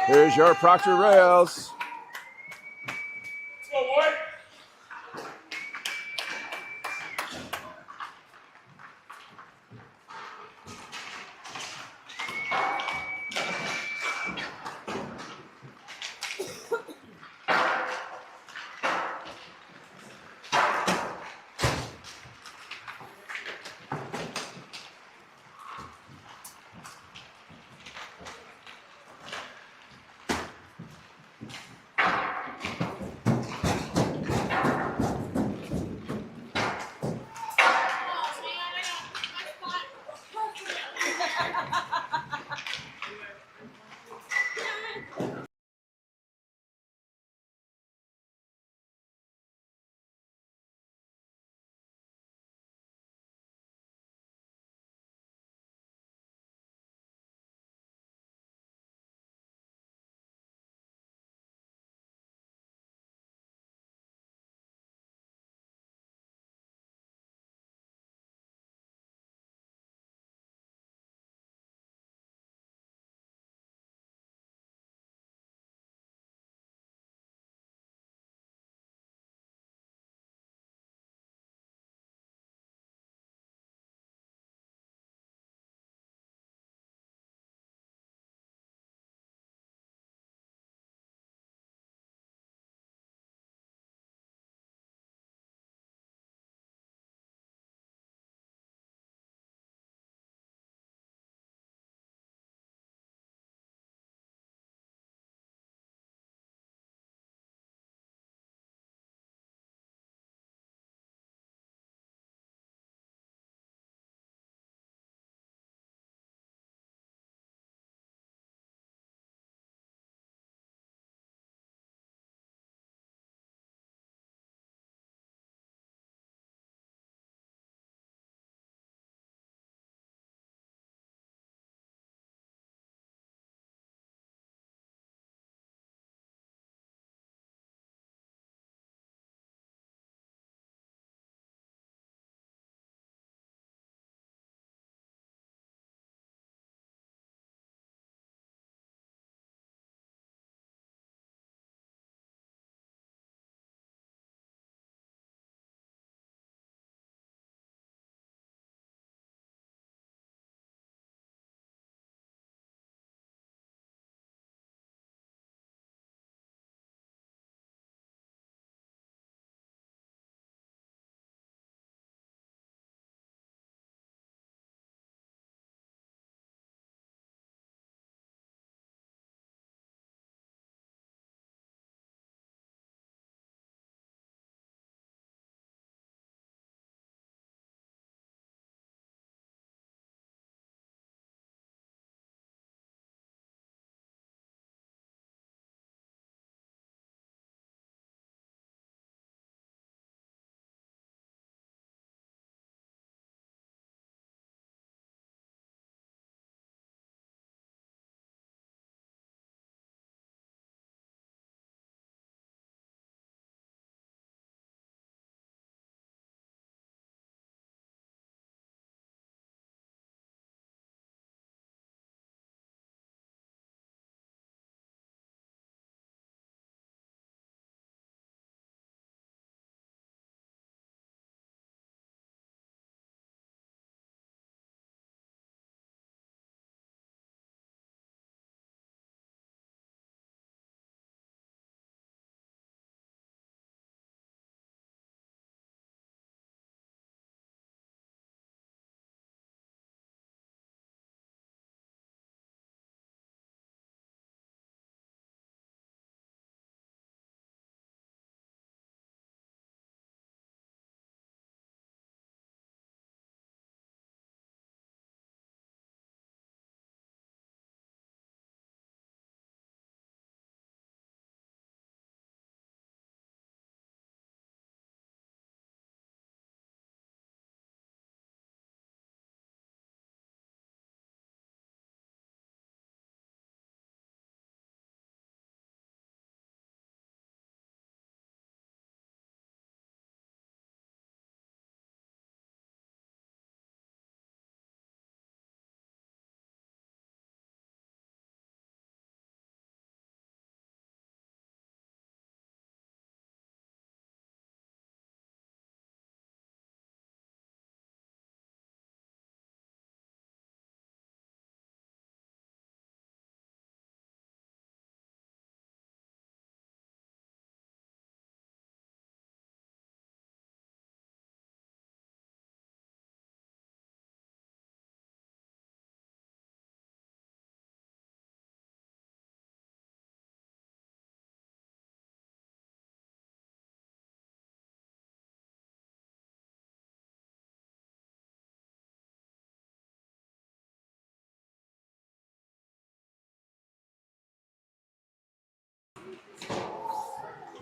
Here's your Proctor Rails. Let's go, boy.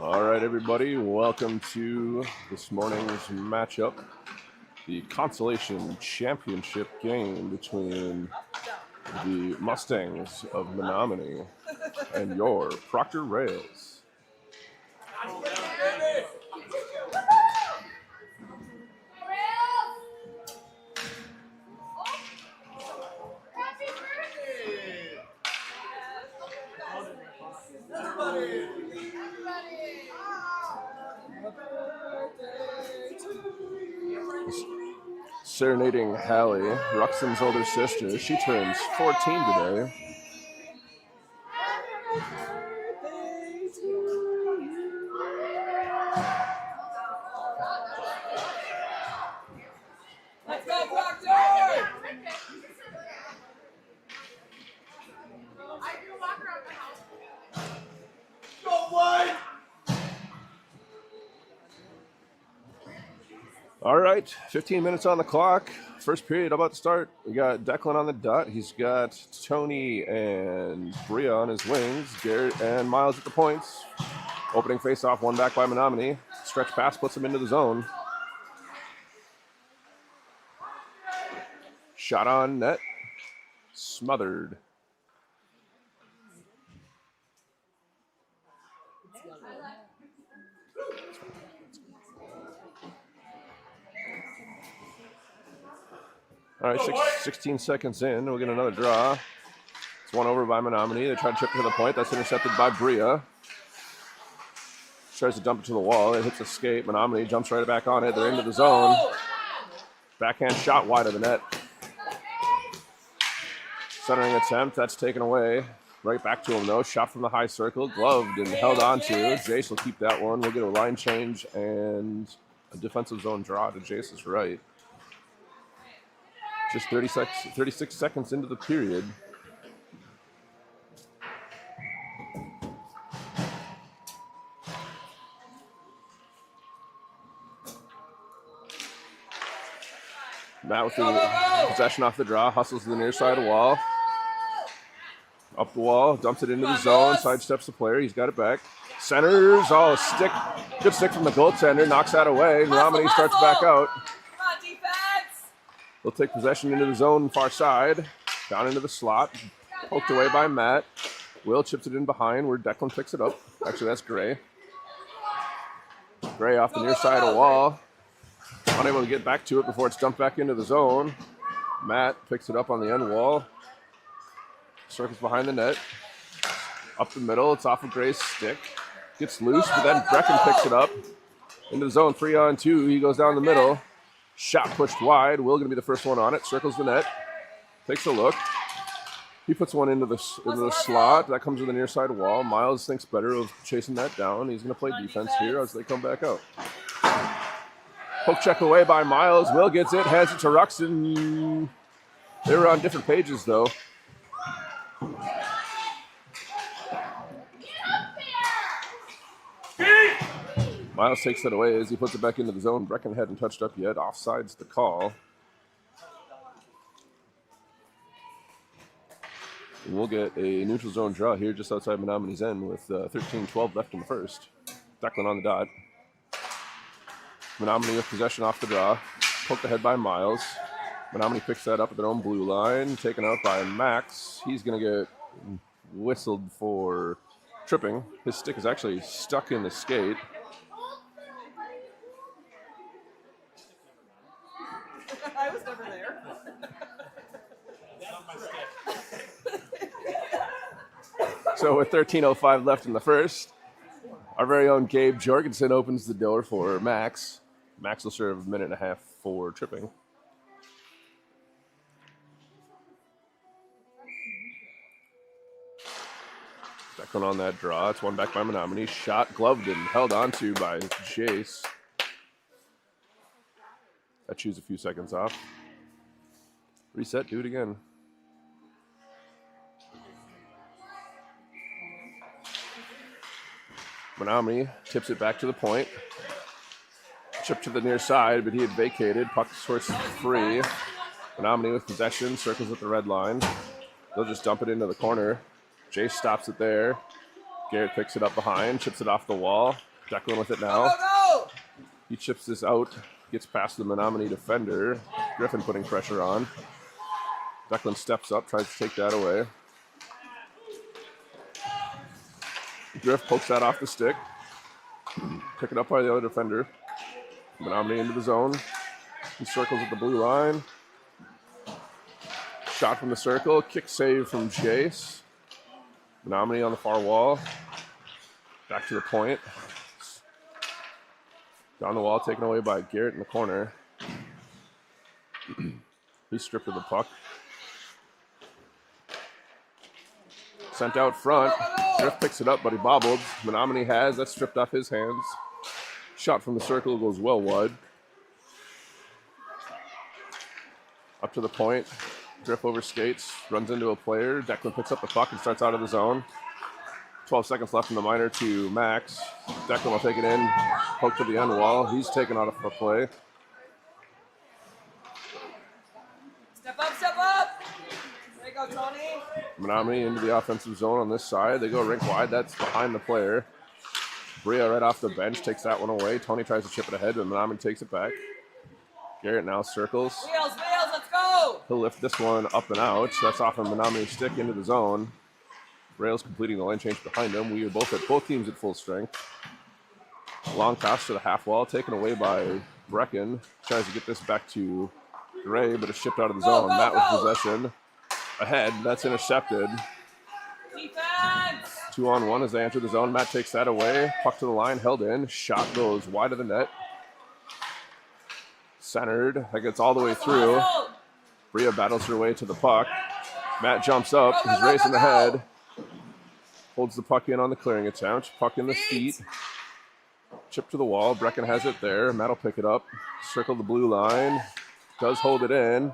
All right, everybody, welcome to this morning's matchup, the Consolation Championship game between the Mustangs of Menomonie and your Proctor Rails. Serenading Hallie, Ruxin's older sister. She turns 14 today. Let's go, Proctor! Go, one! All right, 15 minutes on the clock. First period about to start. We got Declan on the dot. He's got Tony and Bria on his wings. Garrett and Miles at the points. Opening face-off, one back by Menomonie. Stretch pass puts him into the zone. Shot on net. Smothered. All right, 16 seconds in. We'll get another draw. It's one over by Menomonie. They try to chip to the point. That's intercepted by Bria. Tries to dump it to the wall. It hits escape. Menomonie jumps right back on it. They're into the zone. Backhand shot wide of the net. Centering attempt. That's taken away. Right back to him, though. Shot from the high circle. Gloved and held on to. Jace will keep that one. We'll get a line change and a defensive zone draw to Jace's right. Just 36 seconds into the period. Matt with the possession off the draw, hustles to the near side wall. Up the wall, dumps it into the zone, sidesteps the player, he's got it back. Centers, oh, stick, good stick from the goaltender, knocks that away. Menomonie starts back out. They'll take possession into the zone far side, down into the slot, poked away by Matt. Will chips it in behind where Declan picks it up. Actually, that's Gray. Gray off the near side of the wall. Unable to get back to it before it's dumped back into the zone. Matt picks it up on the end wall. Circles behind the net. Up the middle, it's off of Gray's stick. Gets loose, but then Brecken picks it up. Into the zone, 3-on-2. He goes down the middle. Shot pushed wide. Will going to be the first one on it. Circles the net. Takes a look. He puts one into the slot. That comes to the near side wall. Miles thinks better of chasing that down. He's going to play defense here as they come back out. Poke check away by Miles. Will gets it. Hands it to Ruxin. They were on different pages, though. Miles takes that away as he puts it back into the zone. Brecken hadn't touched up yet. Offside's the call. And we'll get a neutral zone draw here just outside Menomonie's end with 13-12 left in the first. Declan on the dot. Menomonie with possession off the draw. Poked ahead by Miles. Menomonie picks that up at their own blue line. Taken out by Max. He's going to get whistled for tripping. His stick is actually stuck in the skate. I was never there. So with 13:05 left in the first, our very own Gabe Jorgensen opens the door for Max. Max will serve a minute and a half for tripping. Declan on that draw. It's one back by Menomonie. Shot gloved and held onto by Jace. That chews a few seconds off. Reset, do it again. Menomonie tips it back to the point. Chip to the near side, but he had vacated. Puck sorts free. Menomonie with possession, circles at the red line. They'll just dump it into the corner. Jace stops it there. Garrett picks it up behind, chips it off the wall. Declan with it Go, now. go, go! He chips this out, gets past the Menomonie defender. Griffin putting pressure on. Declan steps up, tries to take that away. Griff pokes that off the stick. Pick it up by the other defender. Menomonie into the zone. He circles at the blue line. Shot from the circle. Kick save from Jace. Menomonie on the far wall. Back to the point. Down the wall, taken away by Garrett in the corner. He's stripped of the puck. Sent out front. Griff picks it up, but he bobbled. Menomonie has. That's stripped off his hands. Shot from the circle goes well wide. Up to the point. Griff over skates. Runs into a player. Declan picks up the puck and starts out of the zone. 12 seconds left in the minor to Max. Declan will take it in. Poke to the end wall. He's taken out of a play. Step up, step up! There you go, Tony. Menomonie into the offensive zone on this side. They go rink wide. That's behind the player. Bria right off the bench takes that one away. Tony tries to chip it ahead, but Menomonie takes it back. Garrett now circles. Wheels, let's go! He'll lift this one up and out. That's off of Menomonie's stick into the zone. Rails completing the line change behind him. We are both teams at full strength. Long pass to the half wall, taken away by Brecken. Tries to get this back to Gray, but it's shipped out of the zone. Go, Matt with go. possession. Ahead, that's intercepted. Defense! 2-on-1 as they enter the zone. Matt takes that away. Puck to the line, held in. Shot goes wide of the net. Centered. That gets all the way through. Bria battles her way to the puck. Matt jumps up. He's racing ahead. Holds the puck in on the clearing attempt. Puck in the feet. Chip to the wall. Brecken has it there. Matt will pick it up. Circle the blue line. Does hold it in.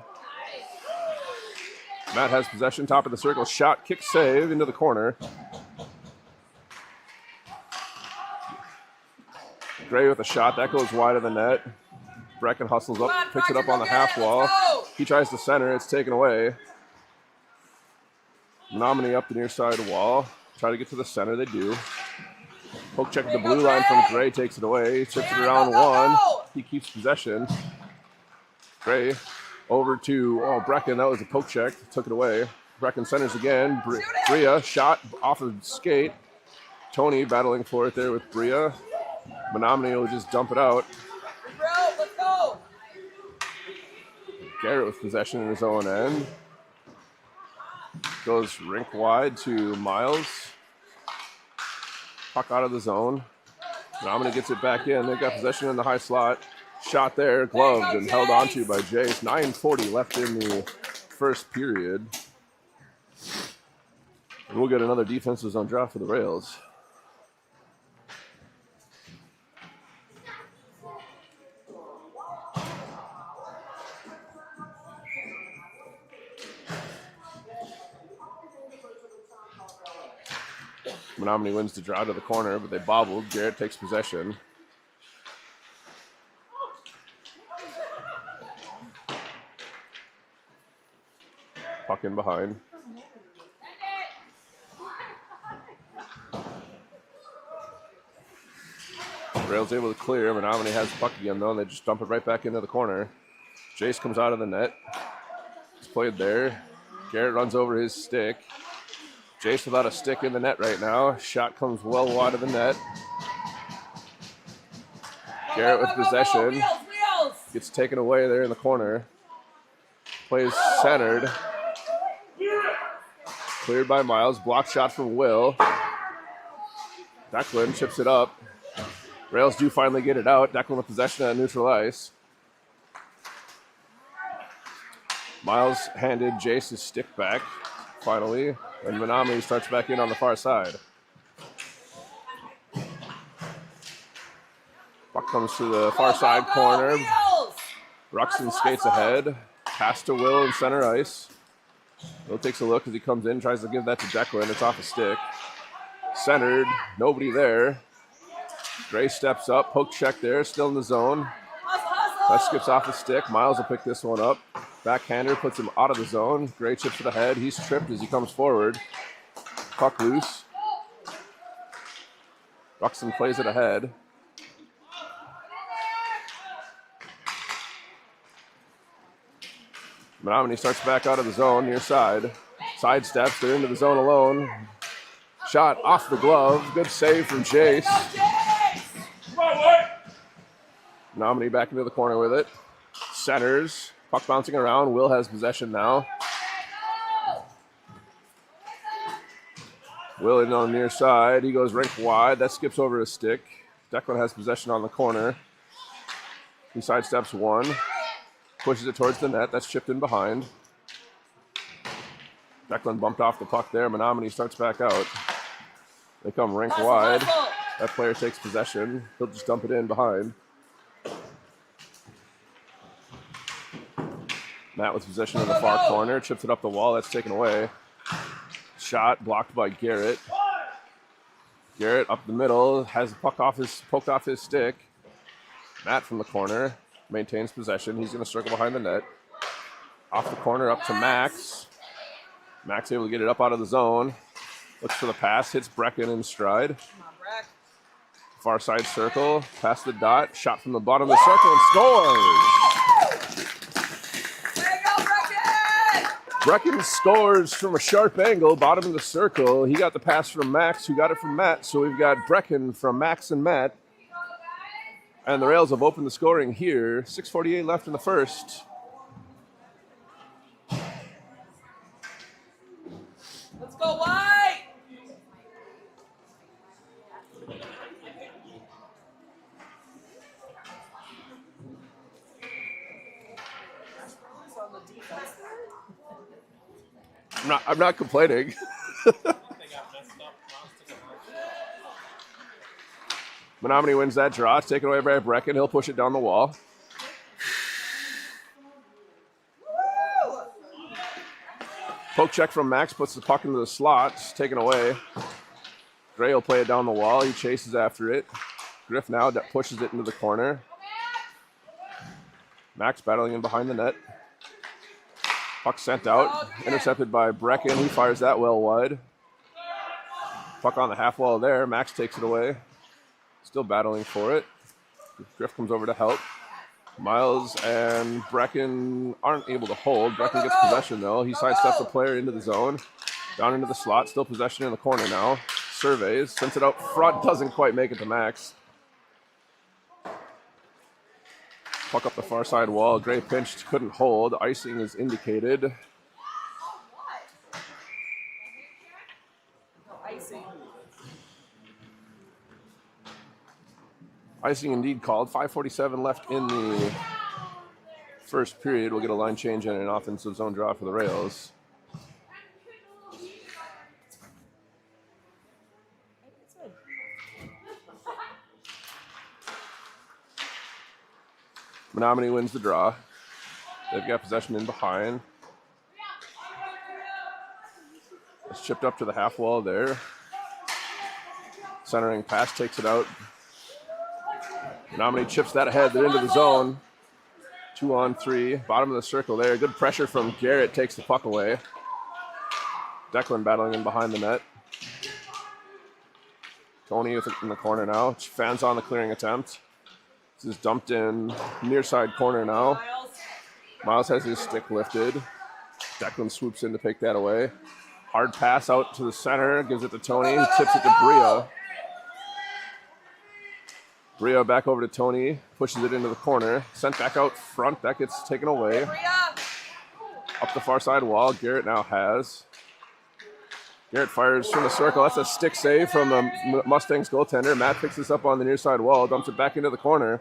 Matt has possession. Top of the circle. Shot. Kick save into the corner. Gray with a shot. That goes wide of the net. Brecken hustles up. Picks it up on the half wall. He tries to center. It's taken away. Menomonie up the near side wall. Try to get to the center. They do. Poke check at the blue line from Gray. Takes it away. Chips it around one. He keeps possession. Gray over to Brecken. That was a poke check. Took it away. Brecken centers again. Bria shot off of skate. Tony battling for it there with Bria. Menomonie will just dump it out. Bro, let's go! Garrett with possession in his own end. Goes rink wide to Miles. Puck out of the zone. Menomonie gets it back in. They've got possession in the high slot. Shot there, gloved and held onto by Jace. 9:40 left in the first period. And we'll get another defensive zone draw for the Rails. Menomonie wins the draw to the corner, but they bobbled. Garrett takes possession. Puck in behind. Rails able to clear. Menomonie has the puck again, though, and they just dump it right back into the corner. Jace comes out of the net. It's played there. Garrett runs over his stick. Jace without a stick in the net right now. Shot comes well wide of the net. Garrett with possession. Gets taken away there in the corner. Plays centered. Cleared by Miles. Block shot from Will. Declan chips it up. Rails do finally get it out. Declan with possession at neutral ice. Miles handed Jace his stick back, finally. And Menomonie starts back in on the far side. Puck comes to the far side corner. Ruxin skates ahead. Pass to Will in center ice. Will takes a look as he comes in, tries to give that to Declan. It's off a stick. Centered. Nobody there. Gray steps up. Poke check there. Still in the zone. That skips off the stick. Miles will pick this one up. Backhander puts him out of the zone. Gray chips to the head. He's tripped as he comes forward. Puck loose. Ruxin plays it ahead. Menomonie starts back out of the zone near side. Sidesteps, they're into the zone alone. Shot off the glove. Good save from Jace. Menomonie back into the corner with it. Centers. Puck bouncing around. Will has possession now. Will in on the near side. He goes rink wide. That skips over his stick. Declan has possession on the corner. He sidesteps one. Pushes it towards the net. That's chipped in behind. Declan bumped off the puck there. Menomonie starts back out. They come rink wide. That player takes possession. He'll just dump it in behind. Matt with possession in the far corner. Chips it up the wall. That's taken away. Shot blocked by Garrett. Garrett up the middle. Has the puck poked off his stick. Matt from the corner. Maintains possession. He's going to circle behind the net. Off the corner up to Max. Max able to get it up out of the zone. Looks for the pass. Hits Brecken in stride. Come on, Breck. Far side circle. Past the dot. Shot from the bottom of the circle and scores. There you go, Brecken! Brecken scores from a sharp angle. Bottom of the circle. He got the pass from Max, who got it from Matt. So we've got Brecken from Max and Matt. And the Rails have opened the scoring here. 6:48 left in the first. Let's go, White! On the defense there? I'm not complaining. Menomonie wins that draw. It's taken away by Brecken. He'll push it down the wall. Woo! Poke check from Max puts the puck into the slot. It's taken away. Gray will play it down the wall. He chases after it. Griff now pushes it into the corner. Max battling in behind the net. Puck sent out. Intercepted by Brecken. He fires that well wide. Puck on the half wall there. Max takes it away. Still battling for it. Griff comes over to help. Miles and Brecken aren't able to hold. Brecken gets possession though. He sidesteps a player into the zone. Down into the slot. Still possession in the corner now. Surveys. Sends it out front. Doesn't quite make it to Max. Puck up the far side wall. Gray pinched. Couldn't hold. Icing is indicated. No icing. Icing indeed called. 5:47 left in the first period. We'll get a line change and an offensive zone draw for the Rails. Menomonie wins the draw. They've got possession in behind. It's chipped up to the half wall there. Centering pass takes it out. Menomonie chips that ahead. They're into the zone. 2-on-3. Bottom of the circle there. Good pressure from Garrett. Takes the puck away. Declan battling in behind the net. Tony in the corner now. Fans on the clearing attempt. This is dumped in near side corner now. Miles has his stick lifted. Declan swoops in to take that away. Hard pass out to the center. Gives it to Tony. He tips it to Bria. Bria back over to Tony. Pushes it into the corner. Sent back out front. That gets taken away. Up the far side wall. Garrett now has. Garrett fires from the circle. That's a stick save from the Mustangs goaltender. Matt picks this up on the near side wall. Dumps it back into the corner.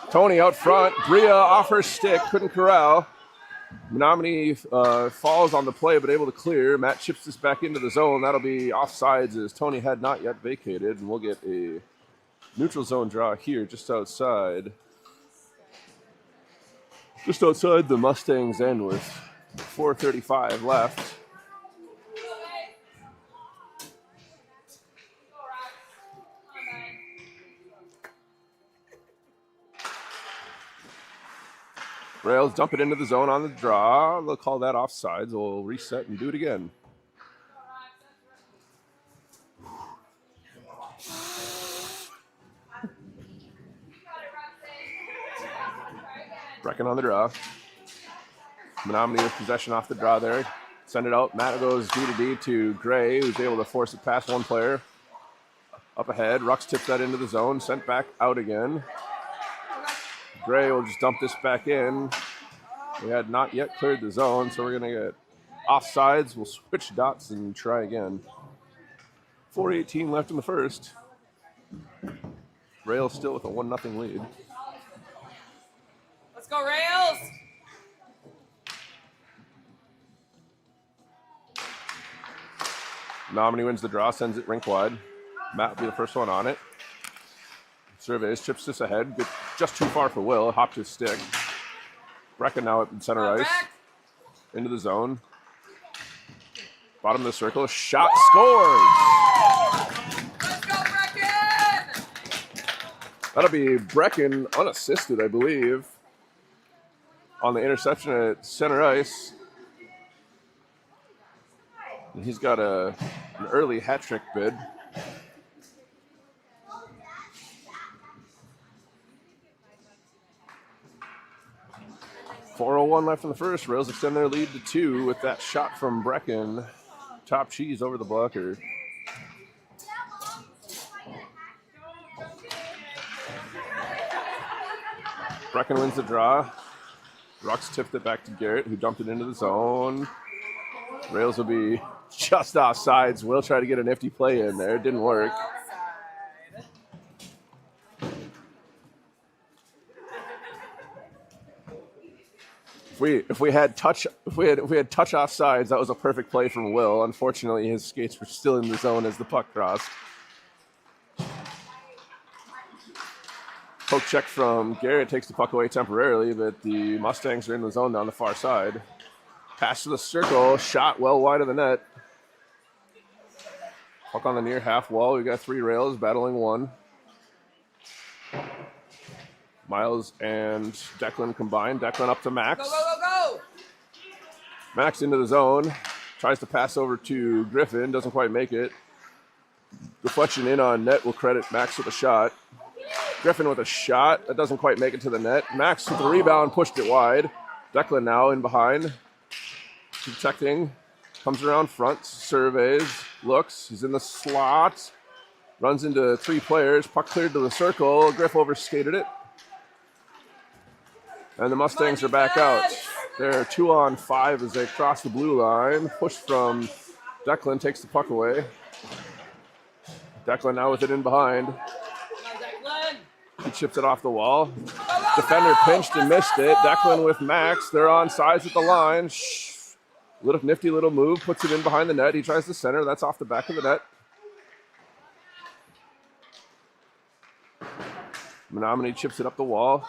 Tony out front. Bria off her stick. Couldn't corral. Menomonie falls on the play, but able to clear. Matt chips this back into the zone. That'll be offsides as Tony had not yet vacated. And we'll get a neutral zone draw here just outside. Just outside the Mustangs end with 4:35 left. Rails dump it into the zone on the draw. They'll call that offsides. We'll reset and do it again. Brecken on the draw. Menomonie with possession off the draw there. Send it out. Matt goes D to D to Gray, who's able to force it past one player. Up ahead. Rux tips that into the zone. Sent back out again. Gray will just dump this back in. We had not yet cleared the zone, so we're going to get offsides. We'll switch dots and try again. 4:18 left in the first. Rails still with a 1-0 lead. Let's go, Rails. Menomonie wins the draw, sends it rink wide. Matt will be the first one on it. Surveys, chips this ahead. Good, just too far for Will. Hopped his stick. Brecken now at center ice. Into the zone. Bottom of the circle. Shot scores! Let's go, Brecken. That'll be Brecken unassisted, I believe, on the interception at center ice. And he's got an early hat trick bid. .401 left in the first. Rails extend their lead to 2 with that shot from Brecken. Top cheese over the blocker. Brecken wins the draw. Rux tipped it back to Garrett, who dumped it into the zone. Rails will be just off sides. Will try to get a nifty play in there. It didn't work. If we had touch off sides, that was a perfect play from Will. Unfortunately, his skates were still in the zone as the puck crossed. Poke check from Garrett takes the puck away temporarily, but the Mustangs are in the zone down the far side. Pass to the circle, shot well wide of the net. Puck on the near half wall. We've got 3 Rails battling 1. Miles and Declan combined. Declan up to Max. Go, go, go, go. Max into the zone. Tries to pass over to Griffin. Doesn't quite make it. Deflection in on net will credit Max with a shot. Griffin with a shot. That doesn't quite make it to the net. Max with the rebound. Pushed it wide. Declan now in behind. Protecting. Comes around front. Surveys. Looks. He's in the slot. Runs into 3 players. Puck cleared to the circle. Griff overskated it. And the Mustangs are back out. They're 2-on-5 as they cross the blue line. Push from Declan, takes the puck away. Declan now with it in behind. He chips it off the wall. Defender pinched and missed it. Declan with Max. They're on sides at the line. Little nifty little move. Puts it in behind the net. He tries to center. That's off the back of the net. Menomonie chips it up the wall.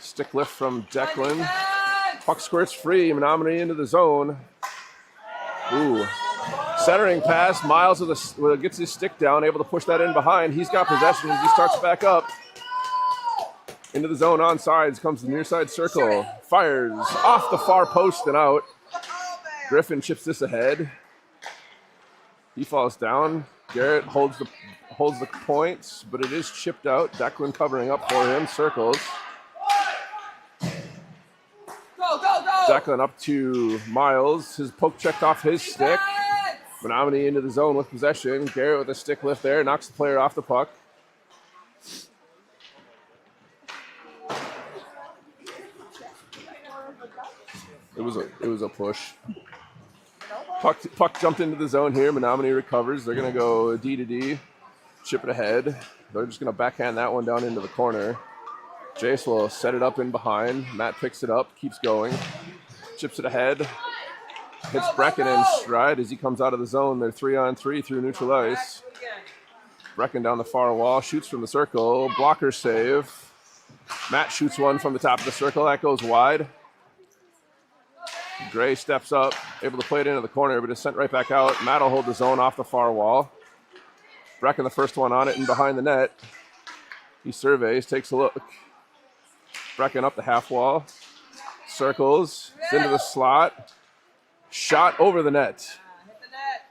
Stick lift from Declan. Puck squirts free. Menomonie into the zone. Ooh. Centering pass. Miles gets his stick down, able to push that in behind. He's got possession as he starts back up. Into the zone on sides. Comes the near side circle. Fires off the far post and out. Griffin chips this ahead. He falls down. Garrett holds the points, but it is chipped out. Declan covering up for him. Circles. Go, go, go. Declan up to Miles. His poke checked off his stick. Menomonie into the zone with possession. Garrett with a stick lift there. Knocks the player off the puck. It was a push. Puck jumped into the zone here. Menomonie recovers. They're going to go D to D. Chip it ahead. They're just going to backhand that one down into the corner. Jace will set it up in behind. Matt picks it up, keeps going. Chips it ahead. Hits Brecken in stride as he comes out of the zone. They're 3-on-3 through neutral ice. Brecken down the far wall, shoots from the circle. Blocker save. Matt shoots one from the top of the circle. That goes wide. Gray steps up, able to play it into the corner, but it's sent right back out. Matt will hold the zone off the far wall. Brecken the first one on it and behind the net. He surveys, takes a look. Brecken up the half wall. Circles. It's into the slot. Shot over the net. Hit the net.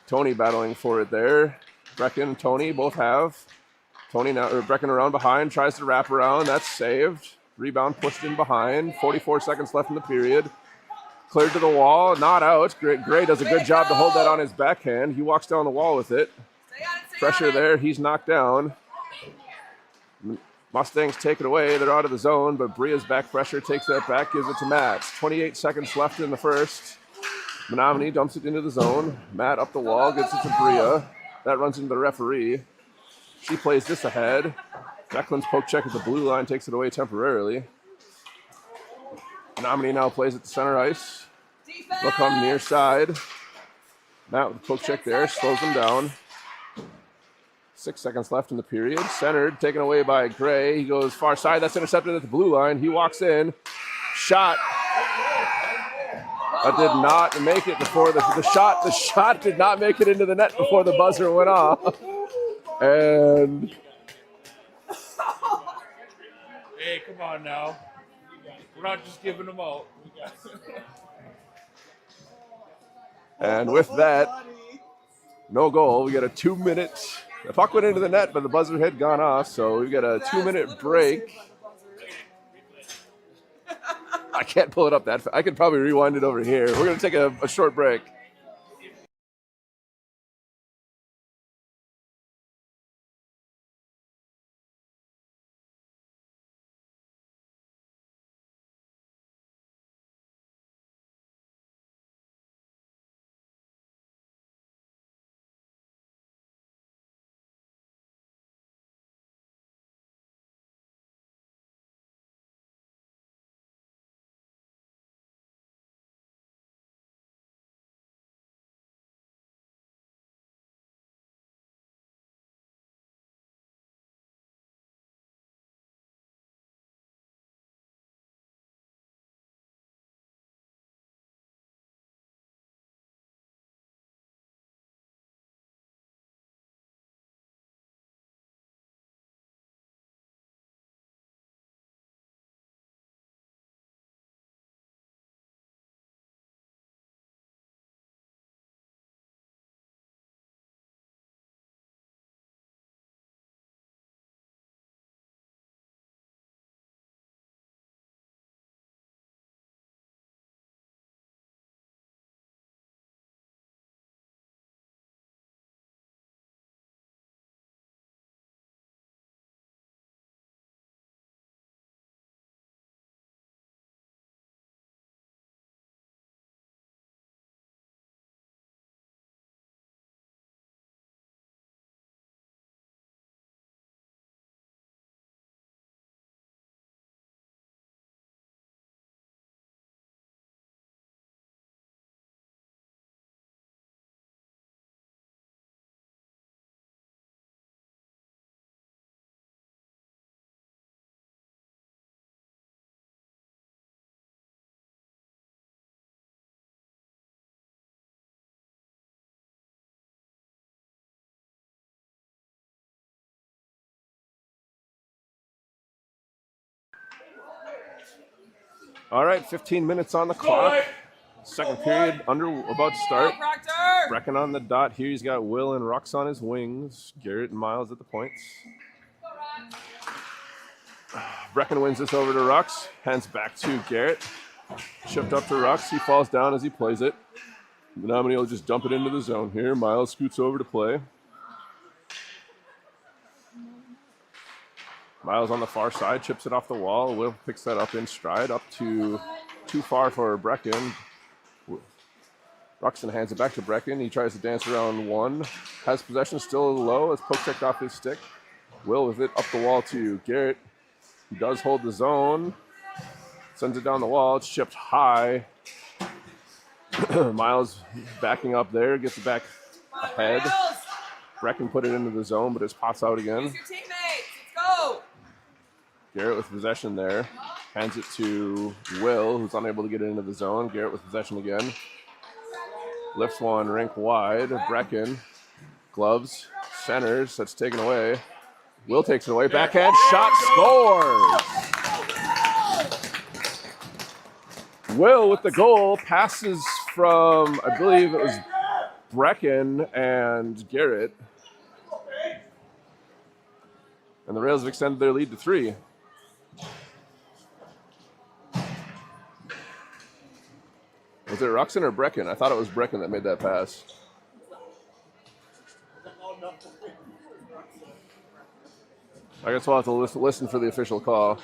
Tony battling for it there. Brecken and Tony both have. Tony now, or Brecken around behind, tries to wrap around. That's saved. Rebound pushed in behind. 44 seconds left in the period. Cleared to the wall, not out. Gray does a good job to hold that on his backhand. He walks down the wall with it. Pressure there, he's knocked down. Mustangs take it away. They're out of the zone, but Bria's back pressure takes that back, gives it to Matt. 28 seconds left in the first. Menomonie dumps it into the zone. Matt up the wall, gives it to Bria. That runs into the referee. She plays this ahead. Declan's poke check at the blue line takes it away temporarily. Menomonie now plays at the center ice. They'll come near side. Matt with the poke check there, slows them down. 6 seconds left in the period. Centered, taken away by Gray. He goes far side. That's intercepted at the blue line. He walks in. Shot. That did not make it before the shot. The shot did not make it into the net before the buzzer went off. And hey, come on now. We're not just giving them out. And with that, no goal. We got a 2 minute. The puck went into the net, but the buzzer had gone off, so we've got a 2 minute break. I can't pull it up that fast. I could probably rewind it over here. We're going to take a short break. All right, 15 minutes on the clock. Second period about to start. Proctor! Brecken on the dot here. He's got Will and Rux on his wings. Garrett and Miles at the points. Brecken wins this over to Rux. Hands back to Garrett. Chipped up to Rux. He falls down as he plays it. Menomonie will just dump it into the zone here. Miles scoots over to play. Miles on the far side, chips it off the wall. Will picks that up in stride, up to too far for Brecken. Ruxin hands it back to Brecken. He tries to dance around one. Has possession still low as poke checked off his stick. Will with it up the wall to Garrett. He does hold the zone. Sends it down the wall. It's chipped high. Miles backing up there. Gets it back ahead. Brecken put it into the zone, but it pops out again. Use your teammates. Let's go. Garrett with possession there. Hands it to Will, who's unable to get it into the zone. Garrett with possession again. Lifts one rink wide. Brecken. Gloves. Centers. That's taken away. Will takes it away. Backhand shot. Scores! Will with the goal. Passes from, I believe it was Brecken and Garrett. And the Rails have extended their lead to 3. Was it Ruxin or Brecken? I thought it was Brecken that made that pass. I guess we'll have to listen for the official call.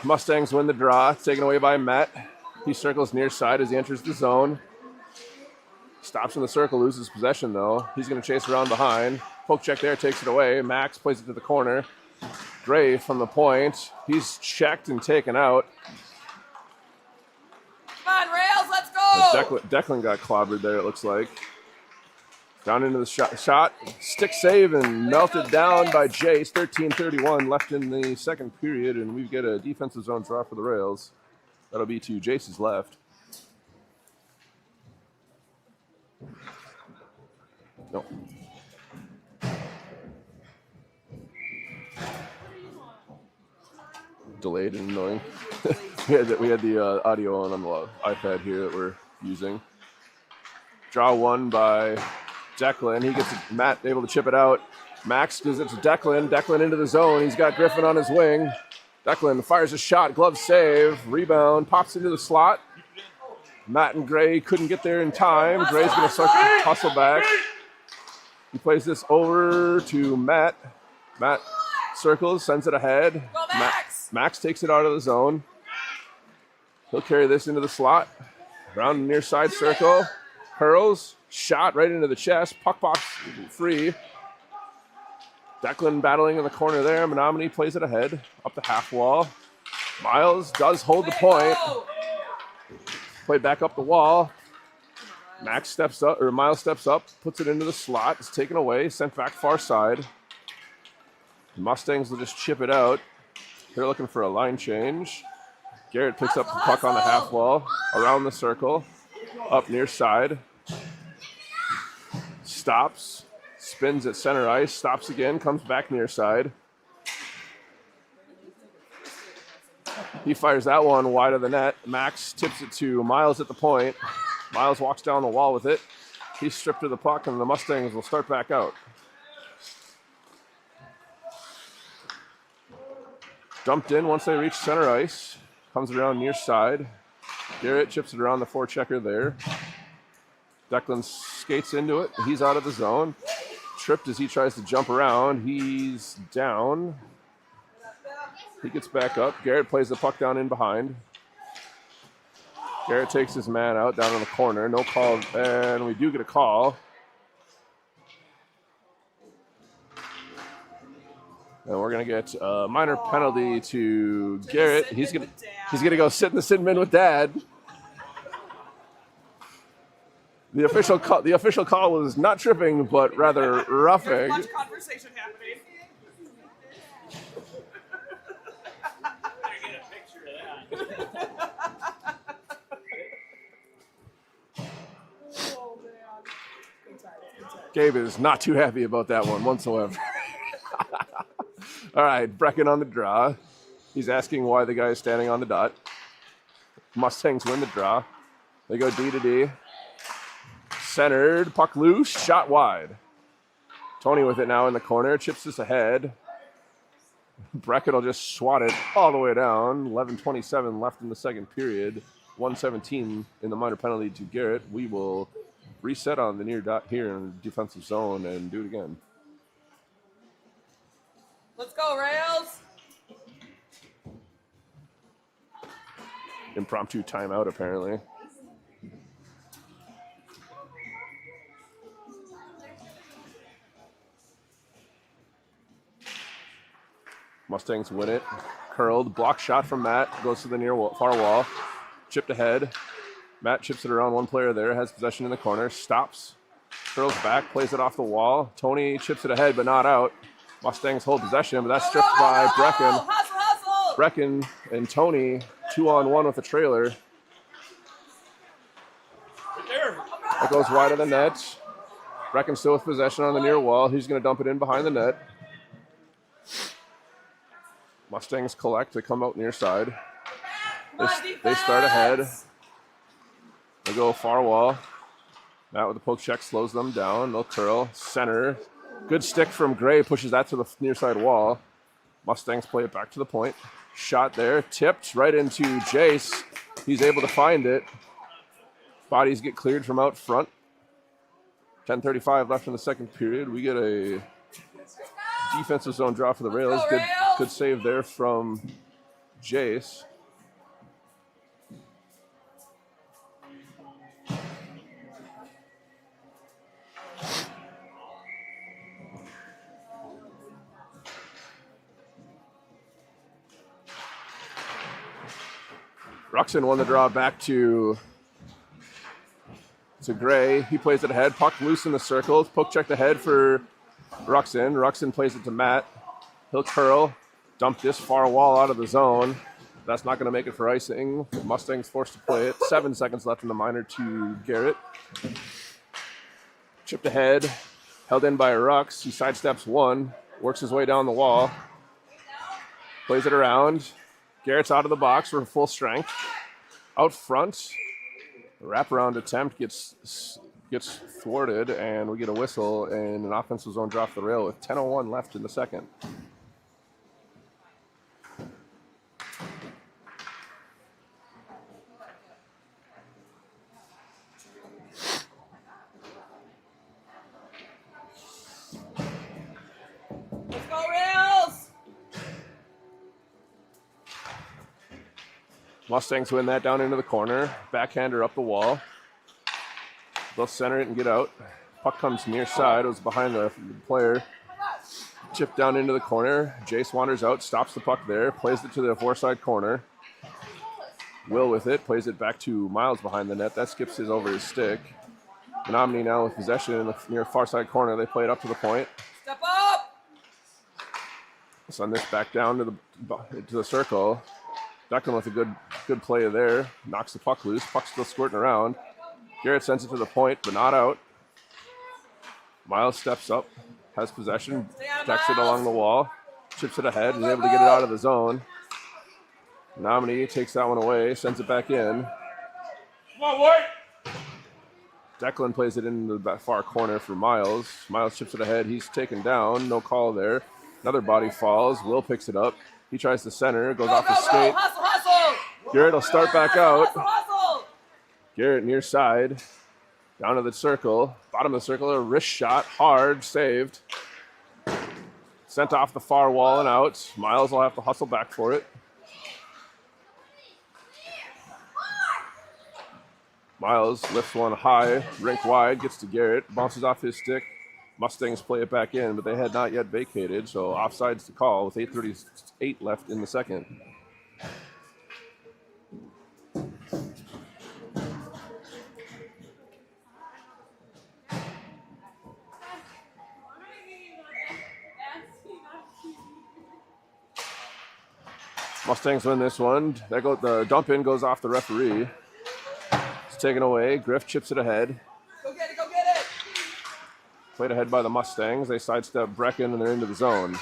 Mustangs win the draw. It's taken away by Matt. He circles near side as he enters the zone. Stops in the circle, loses possession though. He's going to chase around behind. Poke check there, takes it away. Max plays it to the corner. Gray from the point. He's checked and taken out. Come on, Rails, let's go! Declan got clobbered there, it looks like. Down into the shot. Stick save and melted down by Jace. 13:31 left in the second period, and we get a defensive zone draw for the Rails. That'll be to Jace's left. No. Delayed and annoying. we had the audio on the iPad here that we're using. Draw one by Declan. He gets Matt able to chip it out. Max gives it to Declan. Declan into the zone. He's got Griffin on his wing. Declan fires a shot. Glove save. Rebound. Pops into the slot. Matt and Gray couldn't get there in time. Gray's going to hustle back. He plays this over to Matt. Matt circles, sends it ahead. Go, Max! Max takes it out of the zone. He'll carry this into the slot. Around the near side circle. Hurls. Shot right into the chest. Puck box free. Declan battling in the corner there. Menomonie plays it ahead. Up the half wall. Miles does hold the point. Played back up the wall. Miles steps up, puts it into the slot. It's taken away, sent back far side. The Mustangs will just chip it out. They're looking for a line change. Garrett picks up the puck on the half wall, around the circle, up near side. Stops, spins at center ice, stops again, comes back near side. He fires that one wide of the net. Max tips it to Miles at the point. Miles walks down the wall with it. He's stripped of the puck, and the Mustangs will start back out. Dumped in once they reach center ice. Comes around near side. Garrett chips it around the forechecker there. Declan skates into it. He's out of the zone. Tripped as he tries to jump around. He's down. He gets back up. Garrett plays the puck down in behind. Garrett takes his man out down in the corner. No call, and we do get a call. And we're gonna get a minor penalty to Garrett. He's gonna go sit in the sin bin with Dad. The official call was not tripping, but rather roughing. There's much conversation happening. Gabe is not too happy about that one whatsoever. All right, Brecken on the draw. He's asking why the guy is standing on the dot. Mustangs win the draw. They go D to D. Centered, puck loose, shot wide. Tony with it now in the corner, chips this ahead. Brecken will just swat it all the way down. 11:27 left in the second period. 1:17 in the minor penalty to Garrett. We will reset on the near dot here in the defensive zone and do it again. Let's go, Rails! Impromptu timeout, apparently. Mustangs win it. Curled, block shot from Matt. Goes to the far wall. Chipped ahead. Matt chips it around one player there. Has possession in the corner. Stops. Curls back. Plays it off the wall. Tony chips it ahead, but not out. Mustangs hold possession, but that's stripped by Brecken. Hustle! Brecken and Tony 2-on-1 with the trailer. That goes wide of the net. Brecken still with possession on the near wall. He's going to dump it in behind the net. Mustangs collect. They come out near side. They start ahead. They go far wall. Matt with the poke check slows them down. They'll curl. Center. Good stick from Gray. Pushes that to the near side wall. Mustangs play it back to the point. Shot there, tipped right into Jace. He's able to find it. Bodies get cleared from out front. 10:35 left in the second period. We get a defensive zone draw for the Rails. Good save there from Jace. Ruxin won the draw back to Gray. He plays it ahead. Puck loose in the circle. Poke checked ahead for Ruxin. Ruxin plays it to Matt. He'll curl. Dump this far wall out of the zone. That's not going to make it for icing. Mustangs forced to play it. 7 seconds left in the minor to Garrett. Chipped ahead. Held in by Rux. He sidesteps one. Works his way down the wall. Plays it around. Garrett's out of the box for full strength. Out front. The wraparound attempt gets thwarted, and we get a whistle and an offensive zone drop the rail with 10:01 left in the second. Let's go, Rails! Mustangs win that down into the corner. Backhander up the wall. They'll center it and get out. Puck comes near side. It was behind the player. Chip down into the corner. Jace wanders out, stops the puck there, plays it to the foreside corner. Will with it, plays it back to Miles behind the net. That skips his over his stick. Menomonie now with possession in the near far side corner. They play it up to the point. Step up! Send this back down to the circle. Declan with a good play there. Knocks the puck loose. Puck's still squirting around. Garrett sends it to the point, but not out. Miles steps up, has possession, protects it along the wall, chips it ahead, is able to get it out of the zone. Menomonie takes that one away, sends it back in. Come on, boy. Declan plays it in the far corner for Miles. Miles chips it ahead. He's taken down. No call there. Another body falls. Will picks it up. He tries to center. Goes off his skate. Hustle! Garrett will start back out. Hustle! Garrett near side. Down to the circle. Bottom of the circle. A wrist shot. Hard. Saved. Sent off the far wall and out. Miles will have to hustle back for it. Miles lifts one high, rink wide, gets to Garrett, bounces off his stick. Mustangs play it back in, but they had not yet vacated, so offsides to call with 8:38 left in the second. Mustangs win this one. The dump in goes off the referee. Taken away. Griff chips it ahead. Go get it, go get it! Played ahead by the Mustangs. They sidestep Brecken and they're into the zone.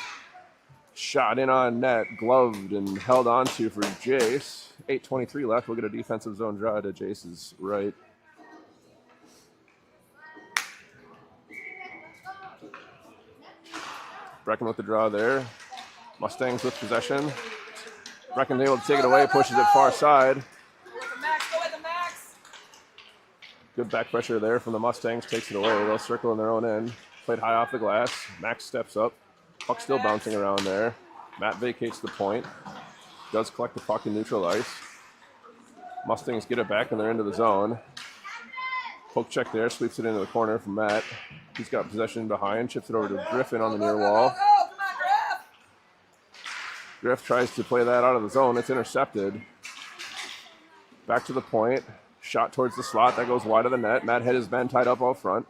Shot in on net, gloved and held onto for Jace. 8:23 left. We'll get a defensive zone draw to Jace's right. Brecken with the draw there. Mustangs with possession. Brecken's able to take it away, pushes it far side. Good back pressure there from the Mustangs. Takes it away. They'll circle in their own end. Played high off the glass. Max steps up. Puck still bouncing around there. Matt vacates the point. Does collect the puck in neutral ice. Mustangs get it back and they're into the zone. Poke check there. Sweeps it into the corner from Matt. He's got possession behind. Chips it over to Griffin on the near wall. Griff tries to play that out of the zone. It's intercepted. Back to the point. Shot towards the slot. That goes wide of the net. Matt had his man tied up out front.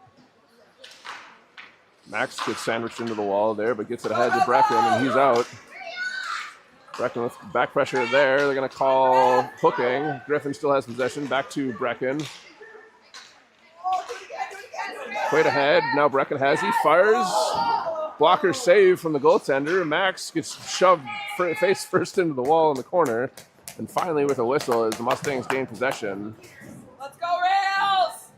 Max gets sandwiched into the wall there, but gets it ahead to Brecken, and he's out. Brecken with back pressure there. They're going to call hooking. Griffin still has possession. Back to Brecken. Played ahead. Now Brecken has. He fires. Blocker save from the goaltender. Max gets shoved face first into the wall in the corner. And finally, with a whistle, as the Mustangs gain possession. Let's go, Rails!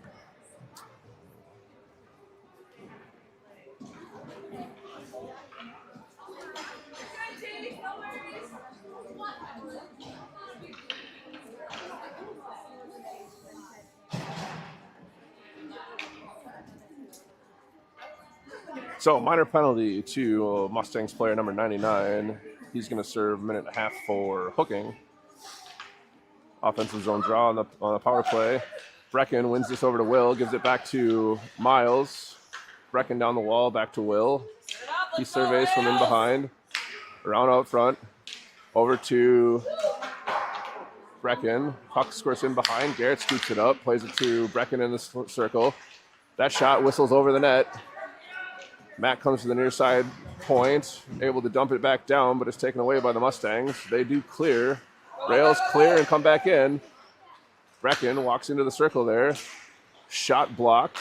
So, minor penalty to Mustangs player number 99. He's going to serve a minute and a half for hooking. Offensive zone draw on the power play. Brecken wins this over to Will, gives it back to Miles. Brecken down the wall, back to Will. He surveys from in behind, around out front, over to Brecken. Puck squirts in behind. Garrett scoops it up, plays it to Brecken in the circle. That shot whistles over the net. Matt comes to the near side point, able to dump it back down, but it's taken away by the Mustangs. They do clear. Rails clear and come back in. Brecken walks into the circle there. Shot blocked.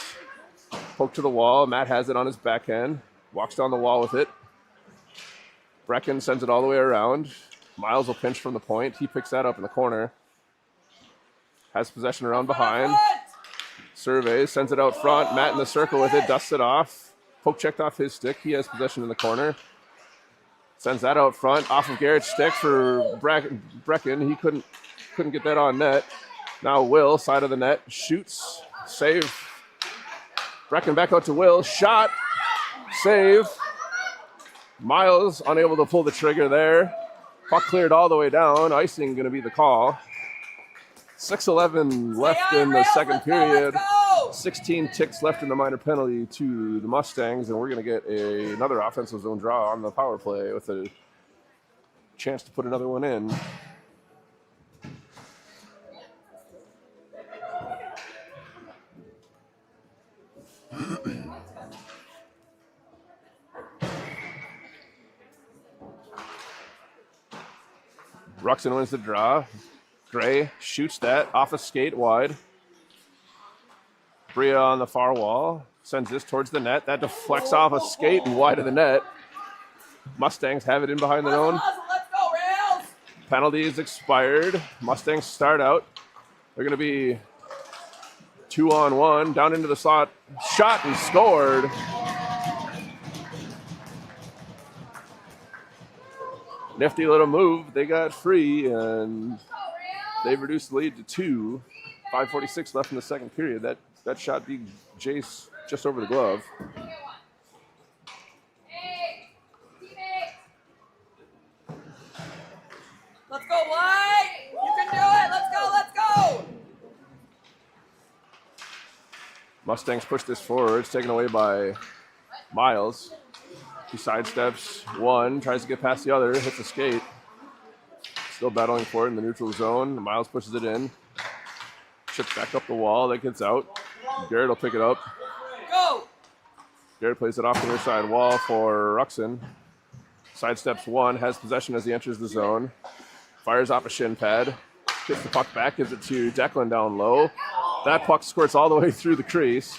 Poke to the wall. Matt has it on his backhand. Walks down the wall with it. Brecken sends it all the way around. Miles will pinch from the point. He picks that up in the corner. Has possession around behind. Surveys, sends it out front. Matt in the circle with it, dusts it off. Poke checked off his stick. He has possession in the corner. Sends that out front, off of Garrett's stick for Brecken. He couldn't get that on net. Now Will, side of the net, shoots, save. Brecken back out to Will, shot, save. Miles unable to pull the trigger there. Puck cleared all the way down. Icing going to be the call. 6:11 left in the second period. 16 ticks left in the minor penalty to the Mustangs, and we're going to get another offensive zone draw on the power play with a chance to put another one in. Ruxin wins the draw. Gray shoots that off a skate wide. Bria on the far wall. Sends this towards the net. That deflects off a skate and wide of the net. Mustangs have it in behind their own. Let's go, Rails! Penalty is expired. Mustangs start out. They're going to be 2-on-1. Down into the slot. Shot and scored. Nifty little move. They got free and they've reduced the lead to 2. 5:46 left in the second period. That shot beat Jace just over the glove. Let's go, White! You can do it! Let's go! Mustangs push this forward. It's taken away by Miles. He sidesteps one, tries to get past the other, hits a skate. Still battling for it in the neutral zone. Miles pushes it in. Chips back up the wall. That gets out. Garrett will pick it up. Go! Garrett plays it off the near side wall for Ruxin. Sidesteps one, has possession as he enters the zone. Fires off a shin pad. Gets the puck back, gives it to Declan down low. That puck squirts all the way through the crease.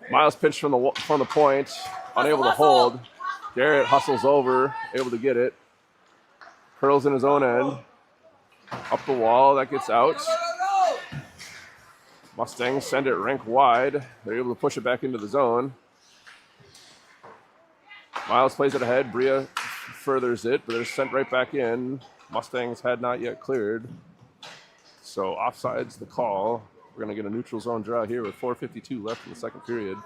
Miles pinched from the point, unable to hold. Garrett hustles over, able to get it. Curls in his own end. Up the wall, that gets out. Mustangs send it rink wide. They're able to push it back into the zone. Miles plays it ahead. Bria furthers it, but they're sent right back in. Mustangs had not yet cleared. So offside's the call. We're going to get a neutral zone draw here with 4:52 left in the second period.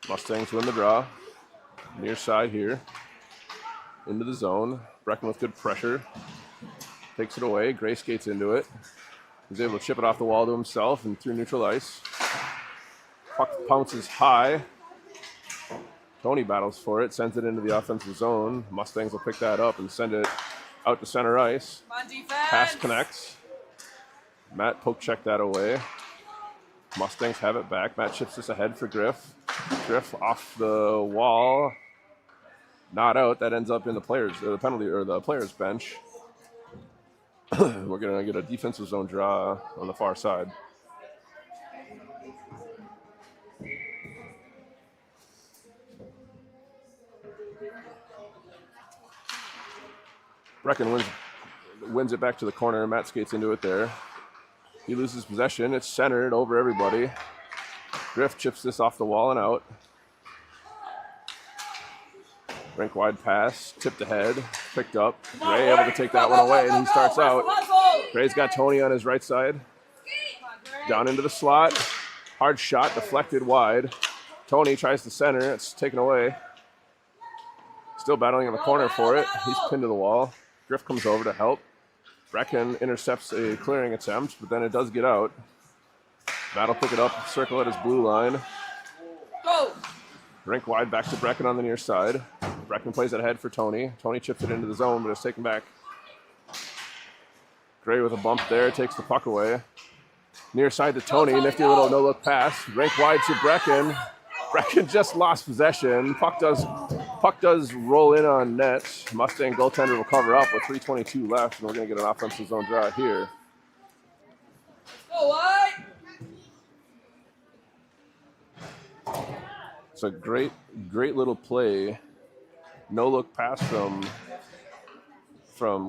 Mustangs win the draw. Near side here. Into the zone. Brecken with good pressure. Takes it away. Gray skates into it. He's able to chip it off the wall to himself and through neutral ice. Puck pounces high. Tony battles for it. Sends it into the offensive zone. Mustangs will pick that up and send it out to center ice. Come on, defense! Pass connects. Matt poke checked that away. Mustangs have it back. Matt chips this ahead for Griff. Griff off the wall. Not out. That ends up in the penalty or the players bench. We're gonna get a defensive zone draw on the far side. Brecken wins it back to the corner. Matt skates into it there. He loses possession. It's centered over everybody. Griff chips this off the wall and out. Rink wide pass, tipped ahead, picked up. Gray able to take that one away, and he starts out. Gray's got Tony on his right side. Down into the slot. Hard shot, deflected wide. Tony tries to center, it's taken away. Still battling in the corner for it. He's pinned to the wall. Griff comes over to help. Brecken intercepts a clearing attempt, but then it does get out. Matt will pick it up, circle at his blue line. Go! Rink wide back to Brecken on the near side. Brecken plays it ahead for Tony. Tony chips it into the zone, but it's taken back. Gray with a bump there, takes the puck away. Near side to Tony, nifty little no-look pass. Rink wide to Brecken. Brecken just lost possession. Puck does roll in on net. Mustang goaltender will cover up with 3:22 left, and we're going to get an offensive zone draw here. Go wide! It's a great little play. No-look pass from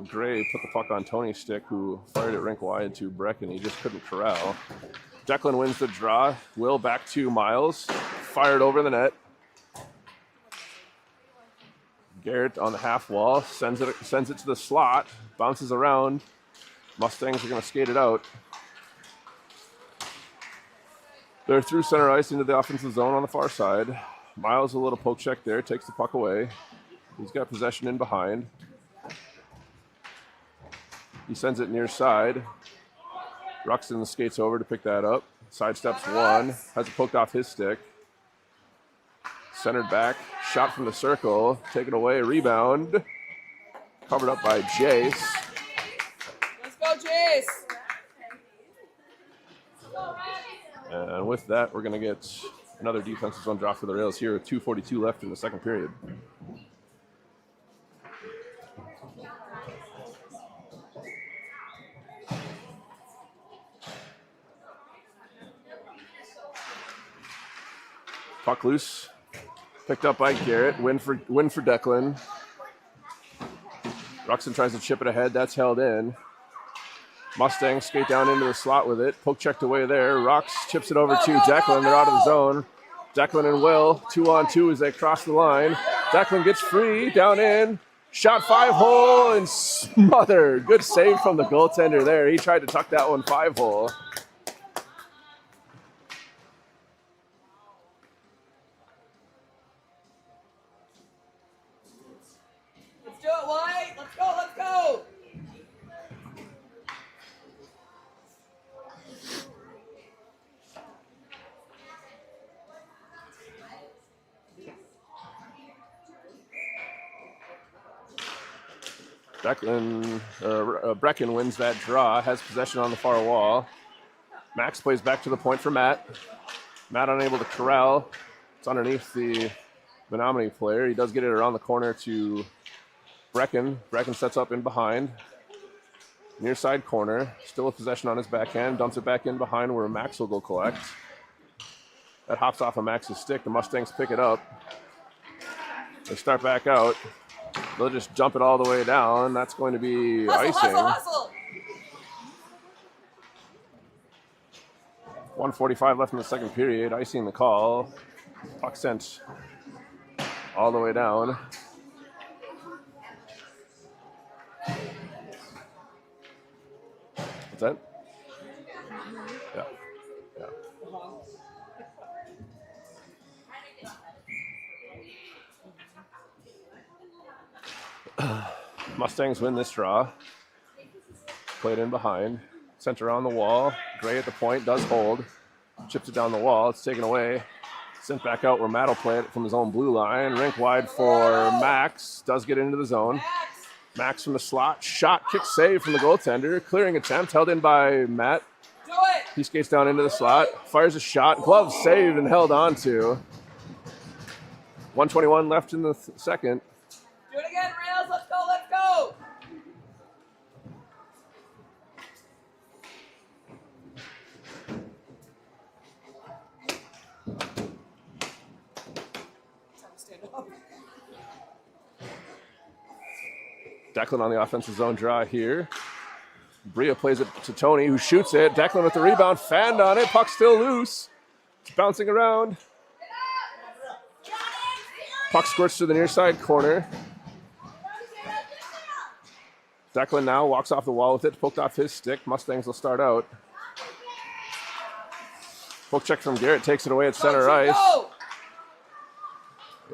Gray. Put the puck on Tony's stick, who fired it rink wide to Brecken. He just couldn't corral. Declan wins the draw. Will back to Miles. Fired over the net. Garrett on the half wall. Sends it to the slot. Bounces around. Mustangs are going to skate it out. They're through center ice into the offensive zone on the far side. Miles a little poke check there. Takes the puck away. He's got possession in behind. He sends it near side. Ruxton skates over to pick that up. Sidesteps one. Has it poked off his stick. Centered back. Shot from the circle. Taken away. Rebound. Covered up by Jace. Let's go, Jace! And with that, we're going to get another defensive zone draw for the Rails here with 2:42 left in the second period. Puck loose. Picked up by Garrett. Win for Declan. Ruxton tries to chip it ahead. That's held in. Mustangs skate down into the slot with it. Poke checked away there. Rux chips it over to Declan. They're out of the zone. Declan and Will, 2-on-2 as they cross the line. Declan gets free, down in. Shot 5-hole and smothered. Good save from the goaltender there. He tried to tuck that one 5-hole. Let's do it, White! Let's go, let's go! Brecken wins that draw, has possession on the far wall. Max plays back to the point for Matt. Matt unable to corral. It's underneath the Menomonie player. He does get it around the corner to Brecken. Brecken sets up in behind. Near side corner. Still a possession on his backhand. Dumps it back in behind where Max will go collect. That hops off of Max's stick. The Mustangs pick it up. They start back out. They'll just jump it all the way down. That's going to be icing. Hustle! 1:45 left in the second period. Icing the call. Puck sent all the way down. What's that? Yeah. Mustangs win this draw. Played in behind. Center on the wall. Gray at the point. Does hold. Chips it down the wall. It's taken away. Sent back out where Matt will play it from his own blue line. Rink wide for Max. Does get into the zone. Max from the slot. Shot, kick, save from the goaltender. Clearing attempt. Held in by Matt. Do it! He skates down into the slot. Fires a shot. Glove saved and held on to. 1:21 left in the second. Do it again, Rails! Let's go, let's go! Stand up. Declan on the offensive zone draw here. Bria plays it to Tony, who shoots it. Declan with the rebound, fanned on it. Puck still loose. It's bouncing around. Puck squirts to the near side corner. Declan now walks off the wall with it, poked off his stick. Mustangs will start out. Poke check from Garrett, takes it away at center ice.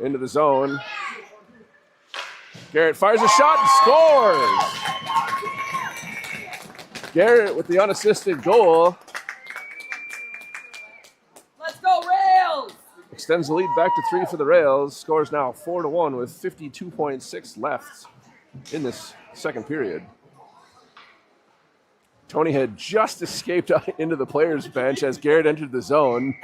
Into the zone. Garrett fires a shot and scores! Garrett with the unassisted goal. Let's go, Rails! Extends the lead back to 3 for the Rails. Scores now 4-1 with 52.6 left in this second period. Tony had just escaped into the players' bench as Garrett entered the zone.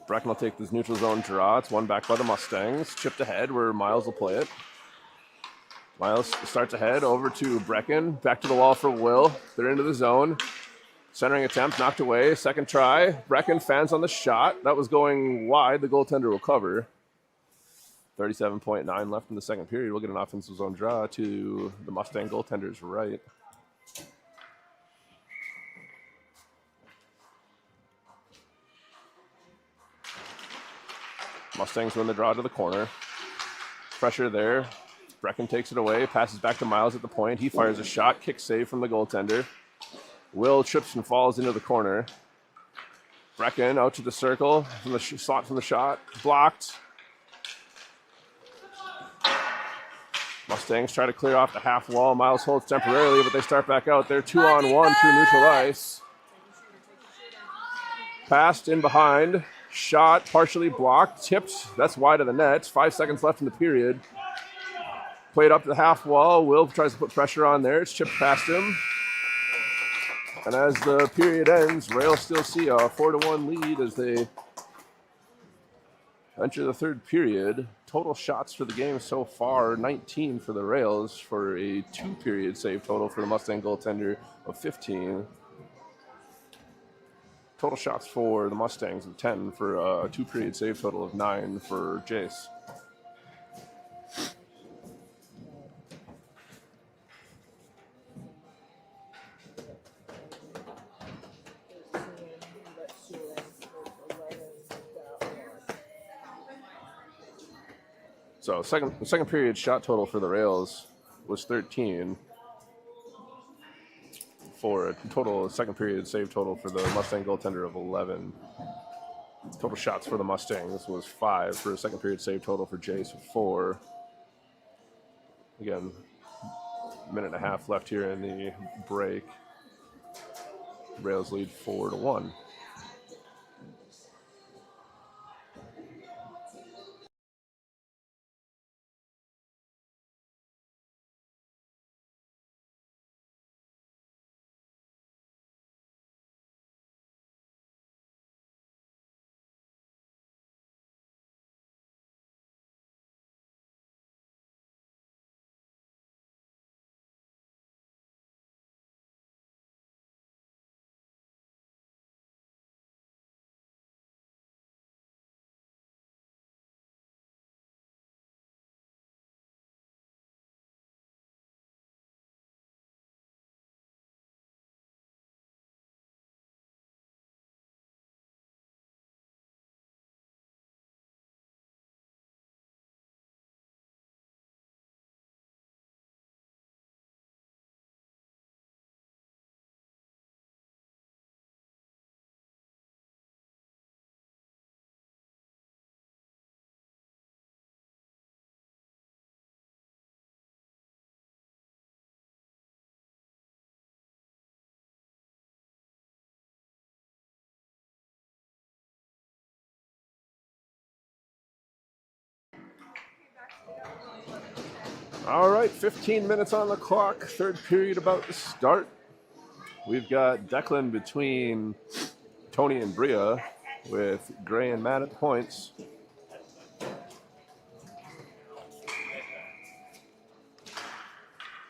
Brecken will take this neutral zone draw. It's one back by the Mustangs. Chipped ahead where Miles will play it. Miles starts ahead over to Brecken. Back to the wall for Will. They're into the zone. Centering attempt knocked away. Second try. Brecken fans on the shot. That was going wide. The goaltender will cover. 37.9 left in the second period. We'll get an offensive zone draw to the Mustang goaltender's right. Mustangs win the draw to the corner. Pressure there. Brecken takes it away, passes back to Miles at the point. He fires a shot, kick save from the goaltender. Will trips and falls into the corner. Brecken out to the circle from the slot from the shot. Blocked. Mustangs try to clear off the half wall. Miles holds temporarily, but they start back out. They're 2-on-1 through neutral ice. Passed in behind. Shot partially blocked. Tipped. That's wide of the net. 5 seconds left in the period. Played up to the half wall. Will tries to put pressure on there. It's chipped past him. And as the period ends, Rails still see a 4-1 lead as they enter the third period. Total shots for the game so far, 19 for the Rails for a 2-period save total for the Mustang goaltender of 15. Total shots for the Mustangs of 10 for a 2-period save total of 9 for Jace. So the second period shot total for the Rails was 13 for a total second period save total for the Mustang goaltender of 11. Total shots for the Mustangs was 5 for a second period save total for Jace of 4. Again, a minute and a half left here in the break. Rails lead 4-1. All right, 15 minutes on the clock. Third period about to start. We've got Declan between Tony and Bria with Gray and Matt at the points.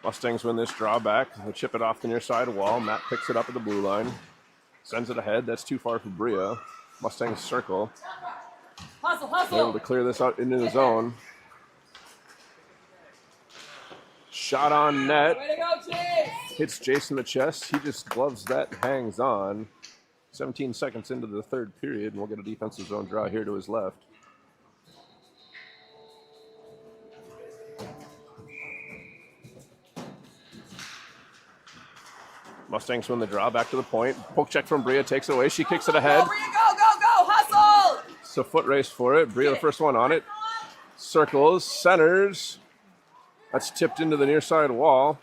Mustangs win this draw back. They chip it off the near side wall. Matt picks it up at the blue line. Sends it ahead. That's too far for Bria. Mustangs circle. Hustle, hustle. Able to clear this out into the zone. Shot on net. Way to go, Chase. hits Jason in the chest. He just gloves that and hangs on. 17 seconds into the third period, and we'll get a defensive zone draw here to his left. Mustangs win the draw, back to the point. Poke check from Bria, takes it away. She kicks it ahead. Go, Bria, go, go, go! Hustle! It's a foot race for it. Bria, the first one on it. Circles, centers. That's tipped into the near side wall.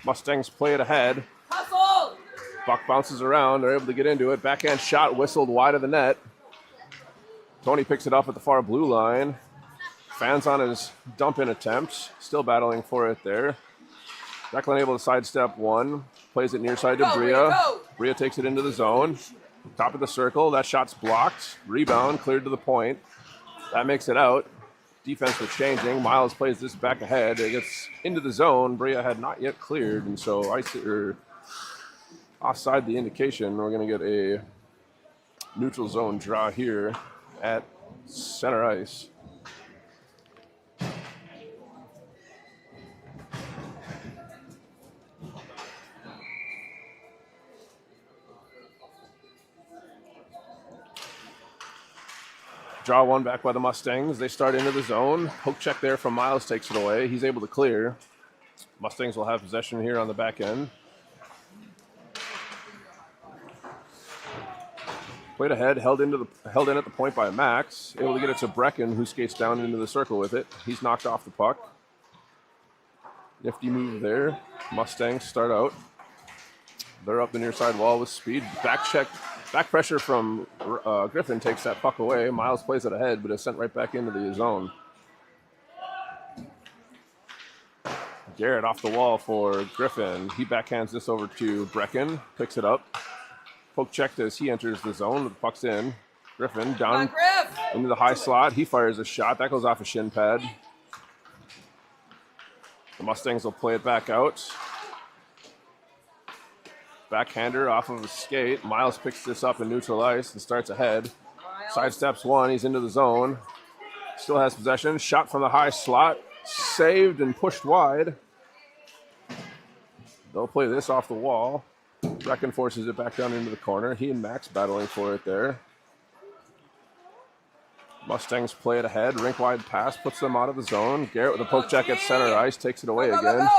Mustangs play it ahead. Hustle! Buck bounces around. They're able to get into it. Backhand shot whistled wide of the net. Tony picks it up at the far blue line. Fans on his dump-in attempt. Still battling for it there. Declan able to sidestep one. Plays it near side to Go, Bria. Bria, go. Bria takes it into the zone. Top of the circle. That shot's blocked. Rebound cleared to the point. That makes it out. Defense was changing. Miles plays this back ahead. It gets into the zone. Bria had not yet cleared, and so offside the indication. We're going to get a neutral zone draw here at center ice. Draw one back by the Mustangs. They start into the zone. Poke check there from Miles takes it away. He's able to clear. Mustangs will have possession here on the back end. Played ahead, held in at the point by Max. Able to get it to Brecken, who skates down into the circle with it. He's knocked off the puck. Nifty move there. Mustangs start out. They're up the near side wall with speed. Back pressure from Griffin takes that puck away. Miles plays it ahead, but it's sent right back into the zone. Garrett off the wall for Griffin. He backhands this over to Brecken. Picks it up. Poke checked as he enters the zone. The puck's in. Griffin down into the high slot. He fires a shot. That goes off a shin pad. The Mustangs will play it back out. Backhander off of a skate. Miles picks this up in neutral ice and starts ahead. Sidesteps one. He's into the zone. Still has possession. Shot from the high slot. Saved and pushed wide. They'll play this off the wall. Brecken forces it back down into the corner. He and Max battling for it there. Mustangs play it ahead. Rink wide pass puts them out of the zone. Garrett with a poke check at center ice. Takes it away again.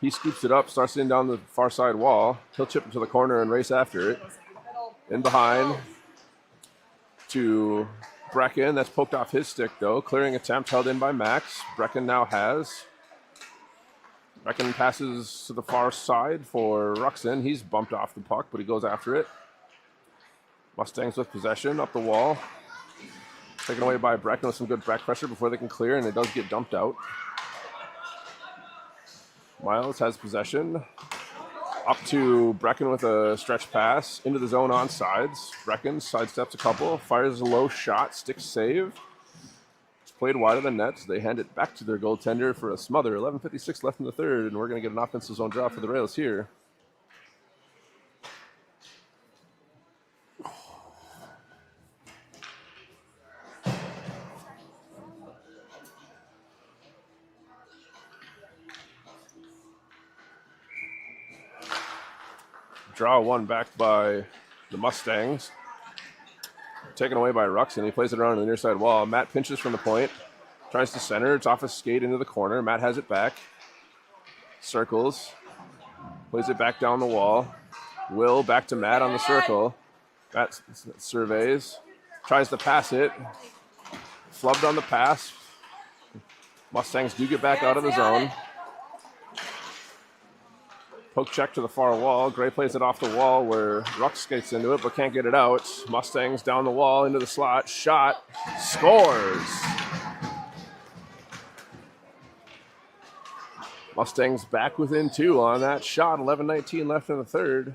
He scoops it up, starts in down the far side wall. He'll chip it to the corner and race after it. In behind to Brecken. That's poked off his stick, though. Clearing attempt held in by Max. Brecken now has. Brecken passes to the far side for Ruxin. He's bumped off the puck, but he goes after it. Mustangs with possession up the wall. Taken away by Brecken with some good back pressure before they can clear, and it does get dumped out. Miles has possession. Up to Brecken with a stretch pass. Into the zone on sides. Brecken sidesteps a couple. Fires a low shot. Stick save. It's played wide of the net. They hand it back to their goaltender for a smother. 11:56 left in the third, and we're going to get an offensive zone draw for the Rails here. Draw one back by the Mustangs. Taken away by Ruxin. He plays it around on the near side wall. Matt pinches from the point. Tries to center. It's off a skate into the corner. Matt has it back. Circles. Plays it back down the wall. Will back to Matt on the circle. Matt surveys. Tries to pass it. Flubbed on the pass. Mustangs do get back out of the zone. Poke check to the far wall. Gray plays it off the wall where Rux skates into it but can't get it out. Mustangs down the wall into the slot. Shot. Scores. Mustangs back within two on that shot. 11:19 left in the third.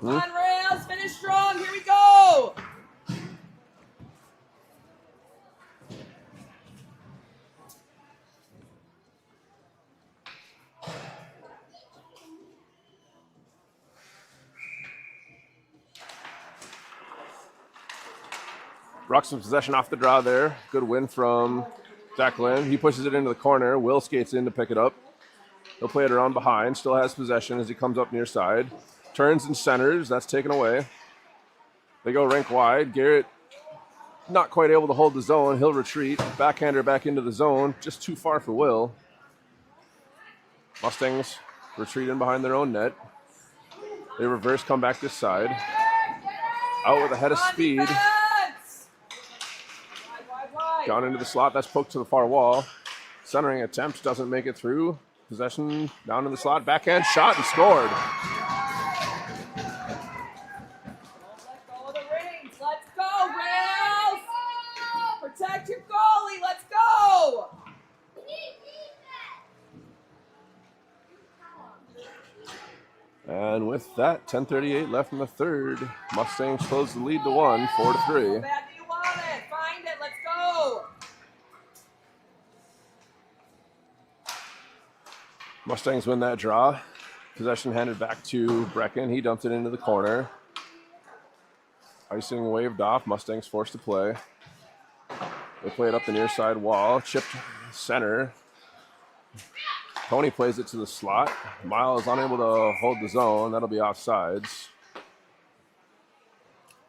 Come on, Rails. Finish strong. Here we go. Rux with possession off the draw there. Good win from Declan, he pushes it into the corner. Will skates in to pick it up. He'll play it around behind. Still has possession as he comes up near side. Turns and centers. That's taken away. They go rink wide. Garrett not quite able to hold the zone. He'll retreat. Backhander back into the zone. Just too far for Will. Mustangs retreating behind their own net. They reverse, come back this side. Out with a head of speed. Down into the slot. That's poked to the far wall. Centering attempt doesn't make it through. Possession down in the slot. Backhand shot and scored. Let go of the rings. Let's go, Rails. Protect your goalie. Let's go. And with that, 10:38 left in the third. Mustangs close the lead to 1, 4-3. How bad do you want it? Find it. Let's go. Mustangs win that draw. Possession handed back to Brecken. He dumps it into the corner. Icing waved off. Mustangs forced to play. They play it up the near side wall. Chipped center. Tony plays it to the slot. Miles unable to hold the zone. That'll be offsides.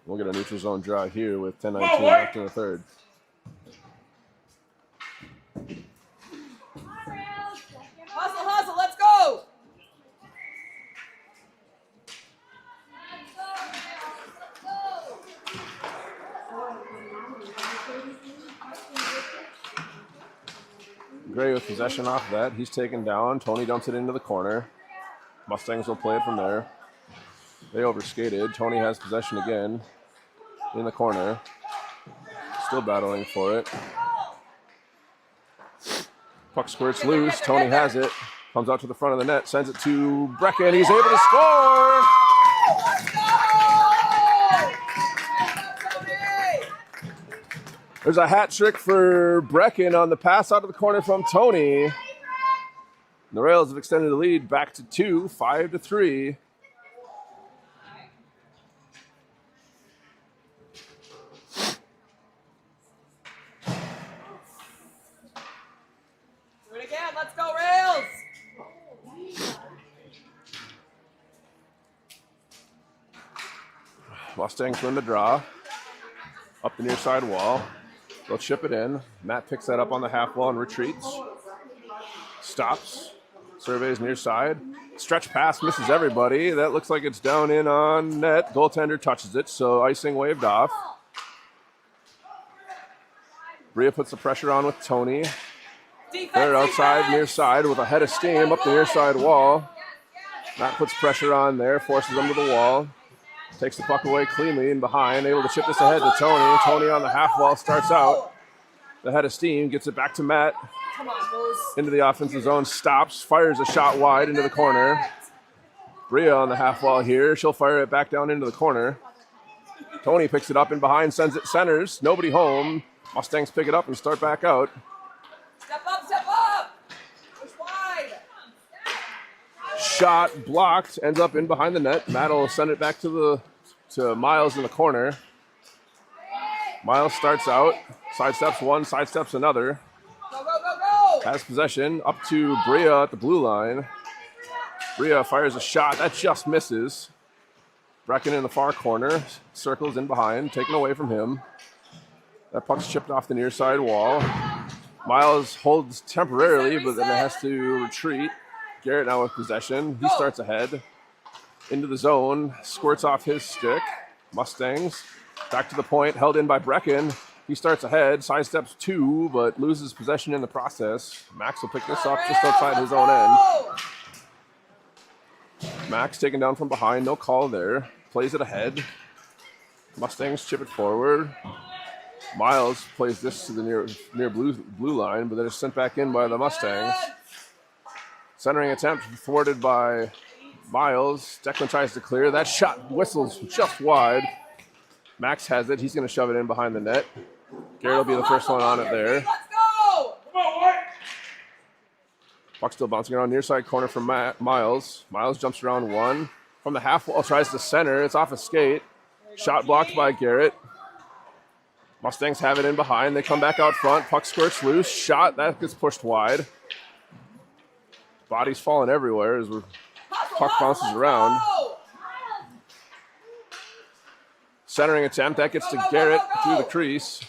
We'll get a neutral zone draw here with 10:19 left in the third. Hustle, hustle. Let's go. Gray with possession off that. He's taken down. Tony dumps it into the corner. Mustangs will play it from there. They overskated. Tony has possession again in the corner. Still battling for it. Puck squirts loose. Tony has it. Comes out to the front of the net. Sends it to Brecken. He's able to score. Let's go. There's a hat trick for Brecken on the pass out of the corner from Tony. The Rails have extended the lead back to 2, 5-3. Do it again. Let's go, Rails. Mustangs win the draw. Up the near side wall. They'll chip it in. Matt picks that up on the half wall and retreats. Stops. Surveys near side. Stretch pass misses everybody. That looks like it's down in on net. Goaltender touches it, so icing waved off. Bria puts the pressure on with Tony. They're outside near side with a head of steam up the near side wall. Matt puts pressure on there, forces them to the wall. Takes the puck away cleanly and behind, able to chip this ahead to Tony. Tony on the half wall starts out. The head of steam gets it back to Matt. Come on, Moose. Into the offensive zone, stops, fires a shot wide into the corner. Bria on the half wall here. She'll fire it back down into the corner. Tony picks it up and behind, sends it centers. Nobody home. Mustangs pick it up and start back out. Step up, step up. Push wide. Shot blocked, ends up in behind the net. Matt will send it back to Miles in the corner. Miles starts out, sidesteps one, sidesteps another. Go, go, go, go. Has possession up to Bria at the blue line. Bria fires a shot that just misses. Brecken in the far corner, circles in behind, taken away from him. That puck's chipped off the near side wall. Miles holds temporarily, but then it has to retreat. Garrett now with possession. He starts ahead. Into the zone. Squirts off his stick. Mustangs. Back to the point. Held in by Brecken. He starts ahead. Sidesteps two, but loses possession in the process. Max will pick this up just outside his own end. Max taken down from behind. No call there. Plays it ahead. Mustangs chip it forward. Miles plays this to the near blue line, but then it's sent back in by the Mustangs. Centering attempt thwarted by Miles. Declan tries to clear. That shot whistles just wide. Max has it. He's going to shove it in behind the net. Garrett will be the first one on it there. Let's go. Puck still bouncing around near side corner from Miles. Miles jumps around one. From the half wall, tries to center. It's off a skate. Shot blocked by Garrett. Mustangs have it in behind. They come back out front. Puck squirts loose. Shot. That gets pushed wide. Bodies falling everywhere as puck bounces around. Centering attempt. That gets to Garrett through the crease.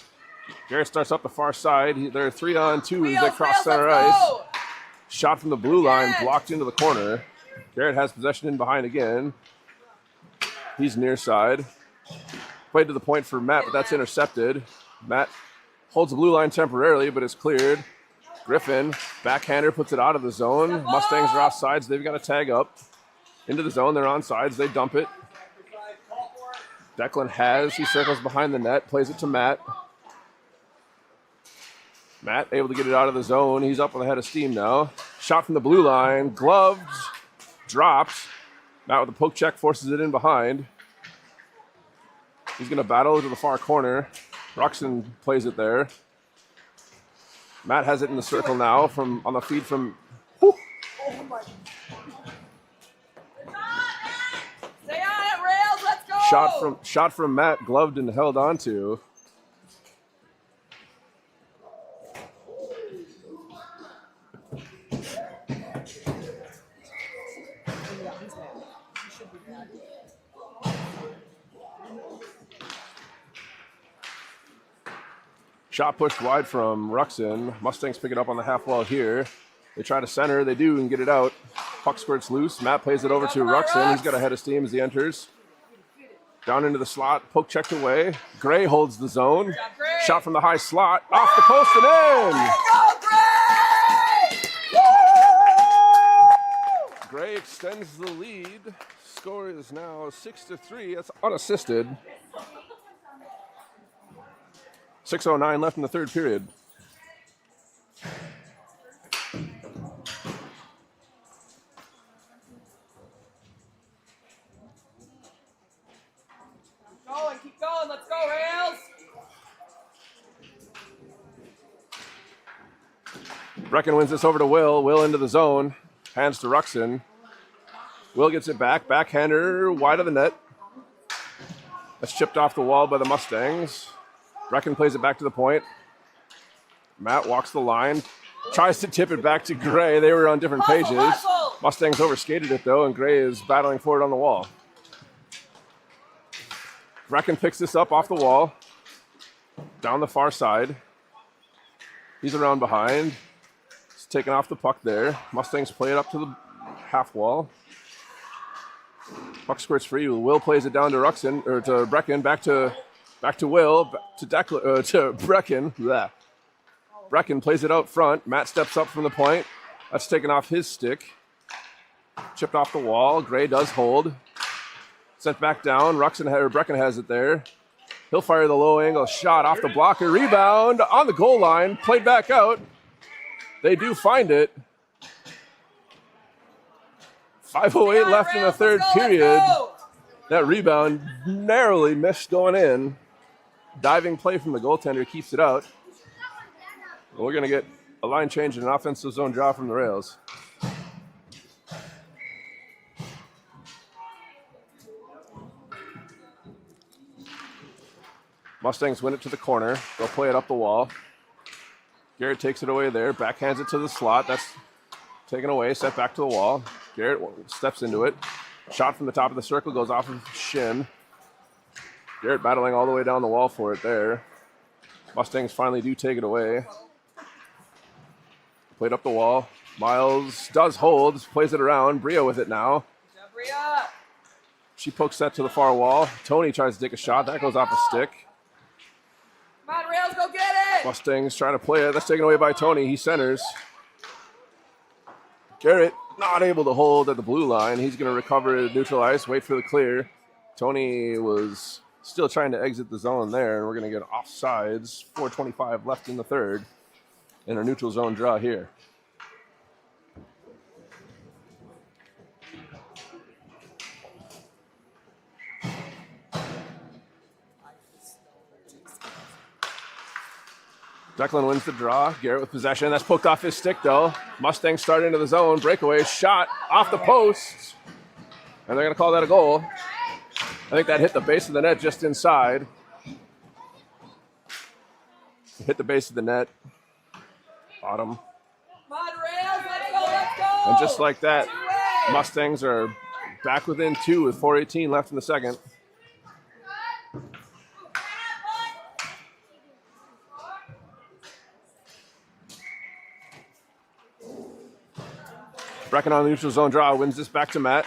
Garrett starts up the far side. They're 3-on-2 as they cross center ice. Shot from the blue line, blocked into the corner. Garrett has possession in behind again. He's near side. Played to the point for Matt, but that's intercepted. Matt holds the blue line temporarily, but it's cleared. Griffin, backhander, puts it out of the zone. Mustangs are off sides. They've got to tag up. Into the zone, they're on sides. They dump it. Declan he circles behind the net, plays it to Matt. Matt able to get it out of the zone. He's up with a head of steam now. Shot from the blue line, gloved, dropped. Matt with a poke check forces it in behind. He's going to battle to the far corner. Ruxin plays it there. Matt has it in the circle now on the feed from. Whew. Stay on it, Rails. Let's go. Shot from Matt, gloved and held onto. Shot pushed wide from Ruxin. Mustangs pick it up on the half wall here. They try to center. They do and get it out. Puck squirts loose. Matt plays it over to Ruxin. He's got a head of steam as he enters. Down into the slot. Poke checked away. Gray holds the zone. Shot from the high slot. Off the post and in. Gray extends the lead. Score is now 6-3. That's unassisted. 6:09 left in the third period. Keep going. Let's go, Rails. Brecken wins this over to Will. Will into the zone. Hands to Ruxin. Will gets it back. Backhander wide of the net. That's chipped off the wall by the Mustangs. Brecken plays it back to the point. Matt walks the line. Tries to tip it back to Gray. They were on different pages. Mustangs overskated it, though, and Gray is battling for it on the wall. Brecken picks this up off the wall. Down the far side. He's around behind. He's taking off the puck there. Mustangs play it up to the half wall. Puck squirts free. Will plays it down to Ruxin, or to Brecken. Back to Will, to Brecken. Blech. Brecken plays it out front. Matt steps up from the point. That's taken off his stick. Chipped off the wall. Gray does hold. Sent back down. Brecken has it there. He'll fire the low angle shot off the blocker. Rebound on the goal line. Played back out. They do find it. 5:08 left in the third period. That rebound narrowly missed going in. Diving play from the goaltender keeps it out. We're going to get a line change and an offensive zone draw from the Rails. Mustangs win it to the corner. They'll play it up the wall. Garrett takes it away there. Backhands it to the slot. That's taken away. Set back to the wall. Garrett steps into it. Shot from the top of the circle goes off of shin. Garrett battling all the way down the wall for it there. Mustangs finally do take it away. Played up the wall. Miles does hold. Plays it around. Bria with it now. Bria. She pokes that to the far wall. Tony tries to take a shot. That goes off a stick. Come on, Rails, go get it. Mustangs trying to play it. That's taken away by Tony. He centers. Garrett not able to hold at the blue line. He's going to recover at neutral ice, wait for the clear. Tony was still trying to exit the zone there, and we're going to get offsides. 4:25 left in the third in a neutral zone draw here. Declan wins the draw. Garrett with possession. That's poked off his stick, though. Mustangs start into the zone. Breakaway shot off the post. And they're going to call that a goal. I think that hit the base of the net just inside. Hit the base of the net. Bottom. Come on, Rails. Let's go. Let's go. And just like that, Two-way. Mustangs are back within 2 with 4:18 left in the second. Brecken on the neutral zone draw, wins this back to Matt.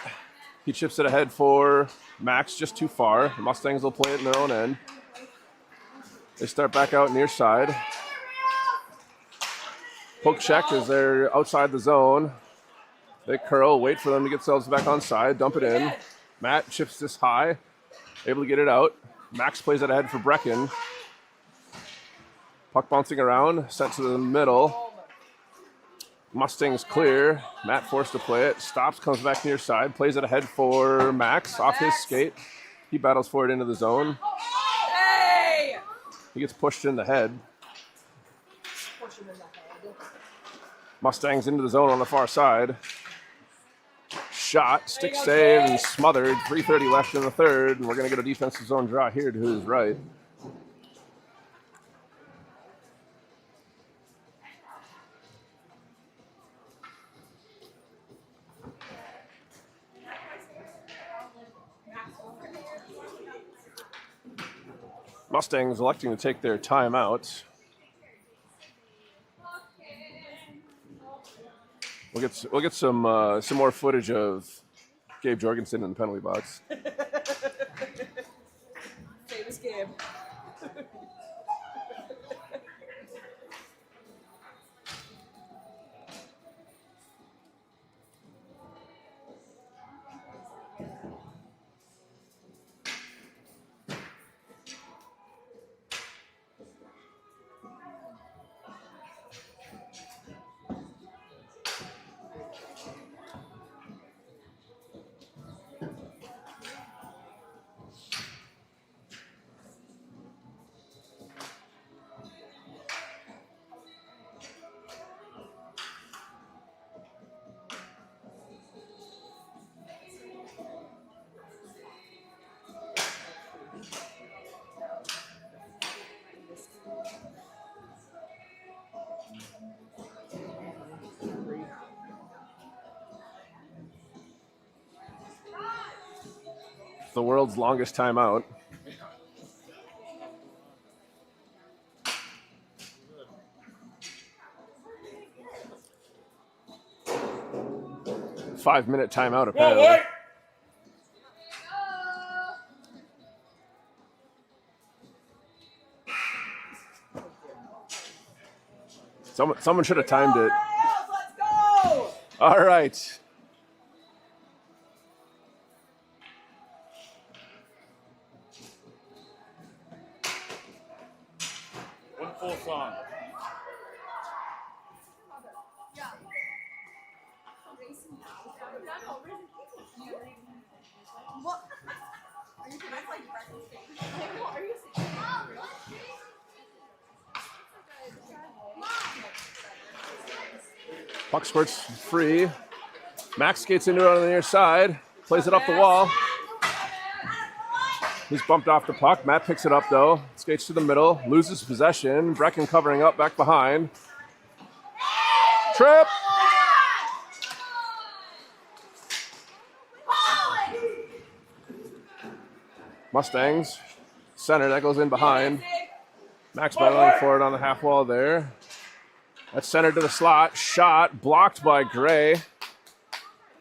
He chips it ahead for Max, just too far. The Mustangs will play it in their own end. They start back out near side. Poke check as they're outside the zone. They curl, wait for them to get themselves back on side, dump it in. Matt chips this high, able to get it out. Max plays it ahead for Brecken. Puck bouncing around, sent to the middle. Mustangs clear. Matt forced to play it. Stops, comes back near side. Plays it ahead for Max off his skate. He battles for it into the zone. Hey! He gets pushed in the head. Push him in the head. Mustangs into the zone on the far side. Shot, stick There you go, save, Jay. and smothered. 3:30 left in the third, and we're going to get a defensive zone draw here to his right. Mustangs electing to take their timeout. We'll get some more footage of Gabe Jorgensen in the penalty box. Famous game. The world's longest timeout. Five-minute timeout Whoa, apparently. what? Someone should have timed it. Rails, let's go! All right. One full song. What? Are you doing like breakfast? Are you Puck squirts free. Max skates into it on the near side. Plays it up the wall. He's bumped off the puck. Matt picks it up though. Skates to the middle. Loses possession. Brecken covering up back behind. Trip. Mustangs. Center. That goes in behind. Max battling for it on the half wall there. That's centered to the slot. Shot blocked by Gray. Come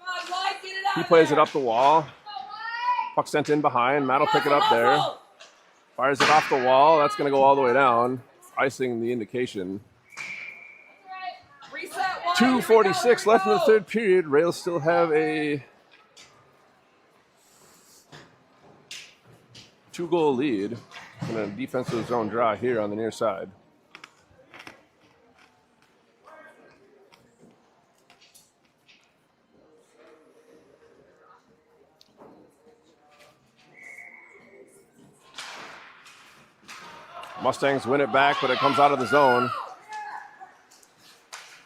on, Mike, get it out He plays there. it up the wall. Puck sent in behind. Matt will pick it up there. Fires it off the wall. That's going to go all the way down. Icing the indication. Reset one. 2:46 left in the third period. Rails still have a 2-goal lead and a defensive zone draw here on the near side. Mustangs win it back, but it comes out of the zone.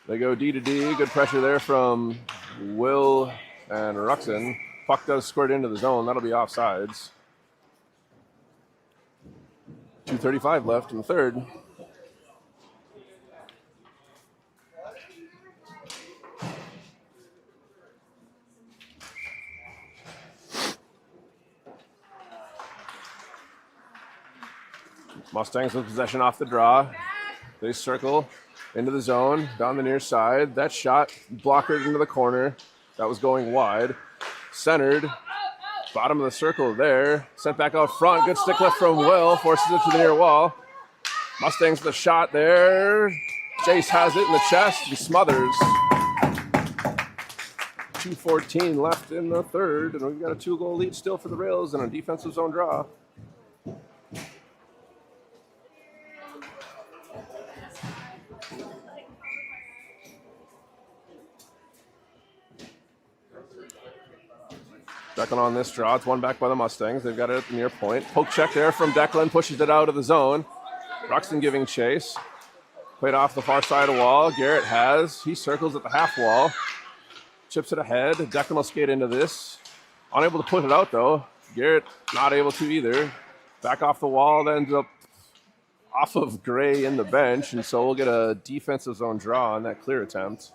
They go D to D. Good pressure there from Will and Ruxin. Puck does squirt into the zone. That'll be offsides. 2:35 left in the third. Mustangs with possession off the draw. They circle into the zone, down the near side. That shot blockered into the corner. That was going wide. Centered. Bottom of the circle there. Sent back out front. Good stick lift from Will. Forces it to the near wall. Mustangs with a shot there. Jace has it in the chest. He smothers. 2:14 left in the third. And we've got a 2-goal lead still for the Rails and a defensive zone draw. Declan on this draw. It's one back by the Mustangs. They've got it at the near point. Poke check there from Declan. Pushes it out of the zone. Ruxton giving chase. Played off the far side of the wall. Garrett has. He circles at the half wall. Chips it ahead. Declan will skate into this. Unable to put it out, though. Garrett not able to either. Back off the wall. That ends up off of Gray in the bench. And so we'll get a defensive zone draw on that clear attempt.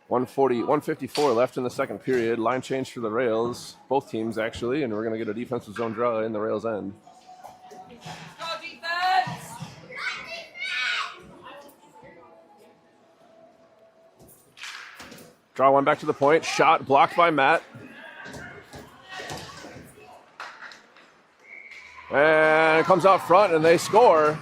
154 left in the second period. Line change for the Rails. Both teams, actually. And we're going to get a defensive zone draw in the Rails end. Go defense! Draw one back to the point. Shot blocked by Matt. And it comes out front and they score.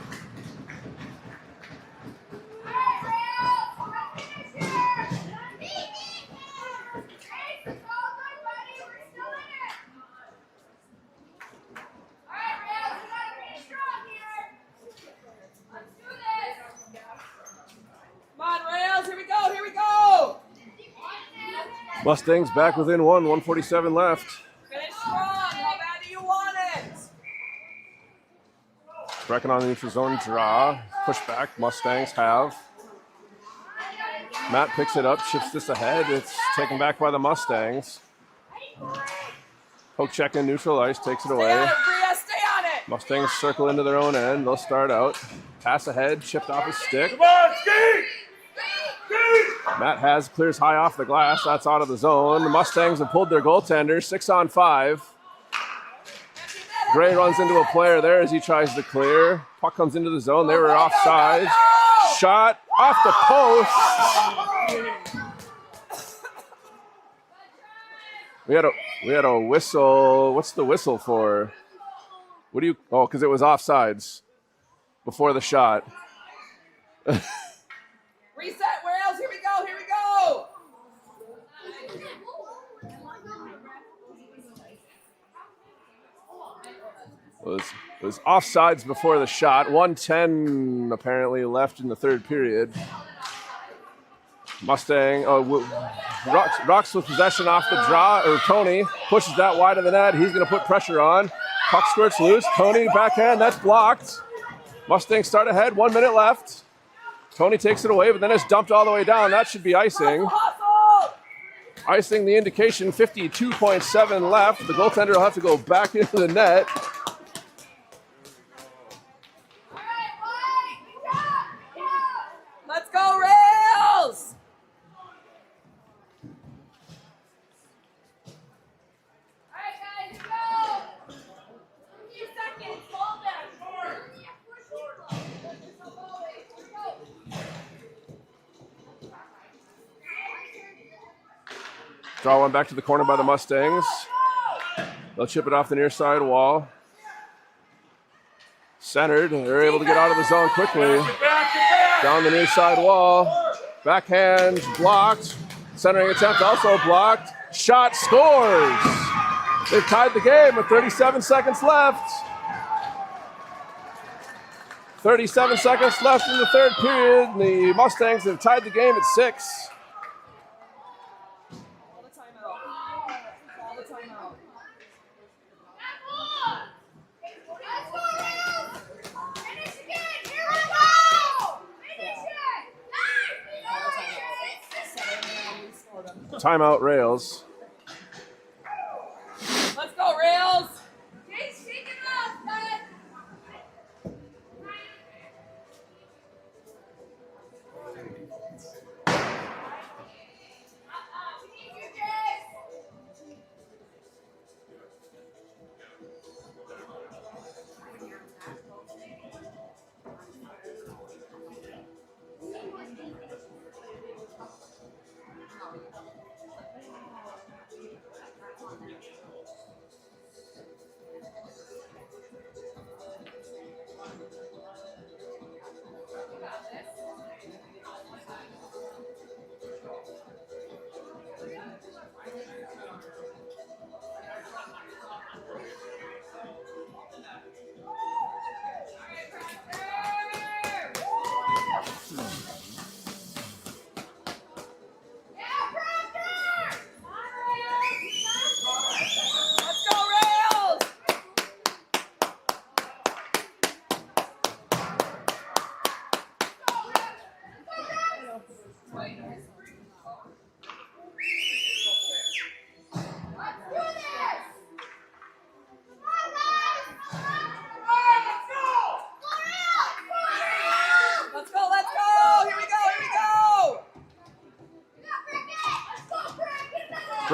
Mustangs back within 147 left. Finish strong. How bad do you want it? Brecken on the neutral zone draw. Push back. Mustangs have. Matt picks it up, chips this ahead. It's taken back by the Mustangs. Poke check in neutral ice, takes it away. Stay on it, Bria. Stay on it. Mustangs circle into their own end. They'll start out. Pass ahead, chipped off his stick. Come on, skate! Matt has clears high off the glass. That's out of the zone. The Mustangs have pulled their goaltender. 6-on-5. Gray runs into a player there as he tries to clear. Puck comes into the zone. They were offside. Shot off the post. We had a whistle. What's the whistle for? What do you? Oh, because it was offsides before the shot. Reset, Rails. Here we go. Here we go. It was offsides before the shot. 1:10 apparently left in the third period. Mustang, Rocks with possession off the draw, or Tony pushes that wide of the net. He's going to put pressure on. Puck squirts loose. Tony backhand, that's blocked. Mustangs start ahead, 1 minute left. Tony takes it away, but then it's dumped all the way down. That should be icing. Icing the indication, 52.7 left. The goaltender will have to go back into the net. Let's go, Rails! Draw one back to the corner by the Mustangs. They'll chip it off the near side wall. Centered. They're able to get out of the zone quickly. Down the near side wall. Backhand blocked. Centering attempt also blocked. Shot scores. They've tied the game with 37 seconds left. 37 seconds left in the third period. The Mustangs have tied the game at 6. Timeout, Rails. Let's go, Rails!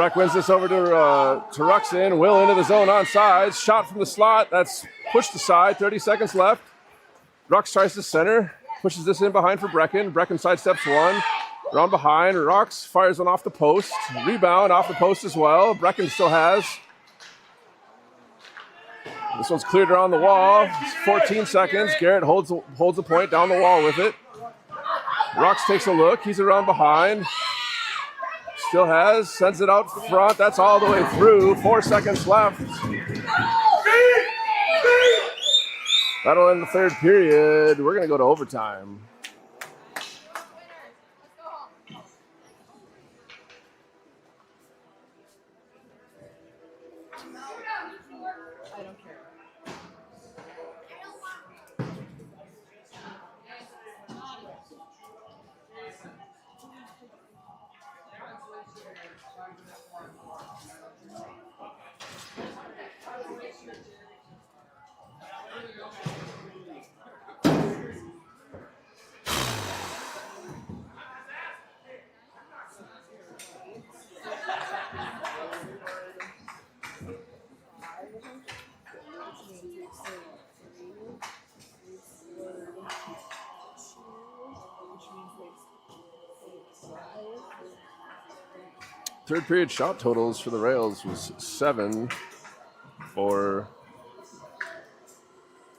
Breck wins this over to Ruxin. Will into the zone on sides. Shot from the slot. That's pushed aside. 30 seconds left. Rux tries to center. Pushes this in behind for Brecken. Brecken sidesteps one. Around behind. Rux fires one off the post. Rebound off the post as well. Brecken still has. This one's cleared around the wall. It's 14 seconds. Garrett holds the point down the wall with it. Rux takes a look. He's around behind. Still has. Sends it out front. That's all the way through. 4 seconds left. That'll end the third period. We're going to go to overtime. I don't care. Third period shot totals for the Rails was 7 for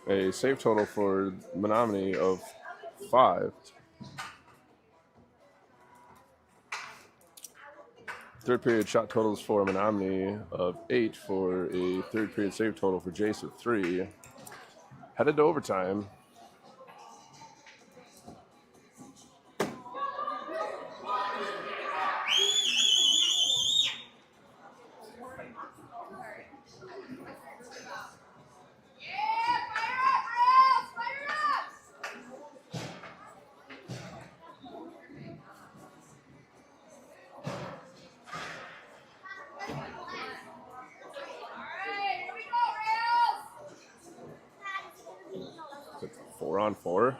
a save total for Menomonie of 5. Third period shot totals for Menomonie of 8 for a third period save total for Jace of 3. Headed to overtime. It's 4-on-4.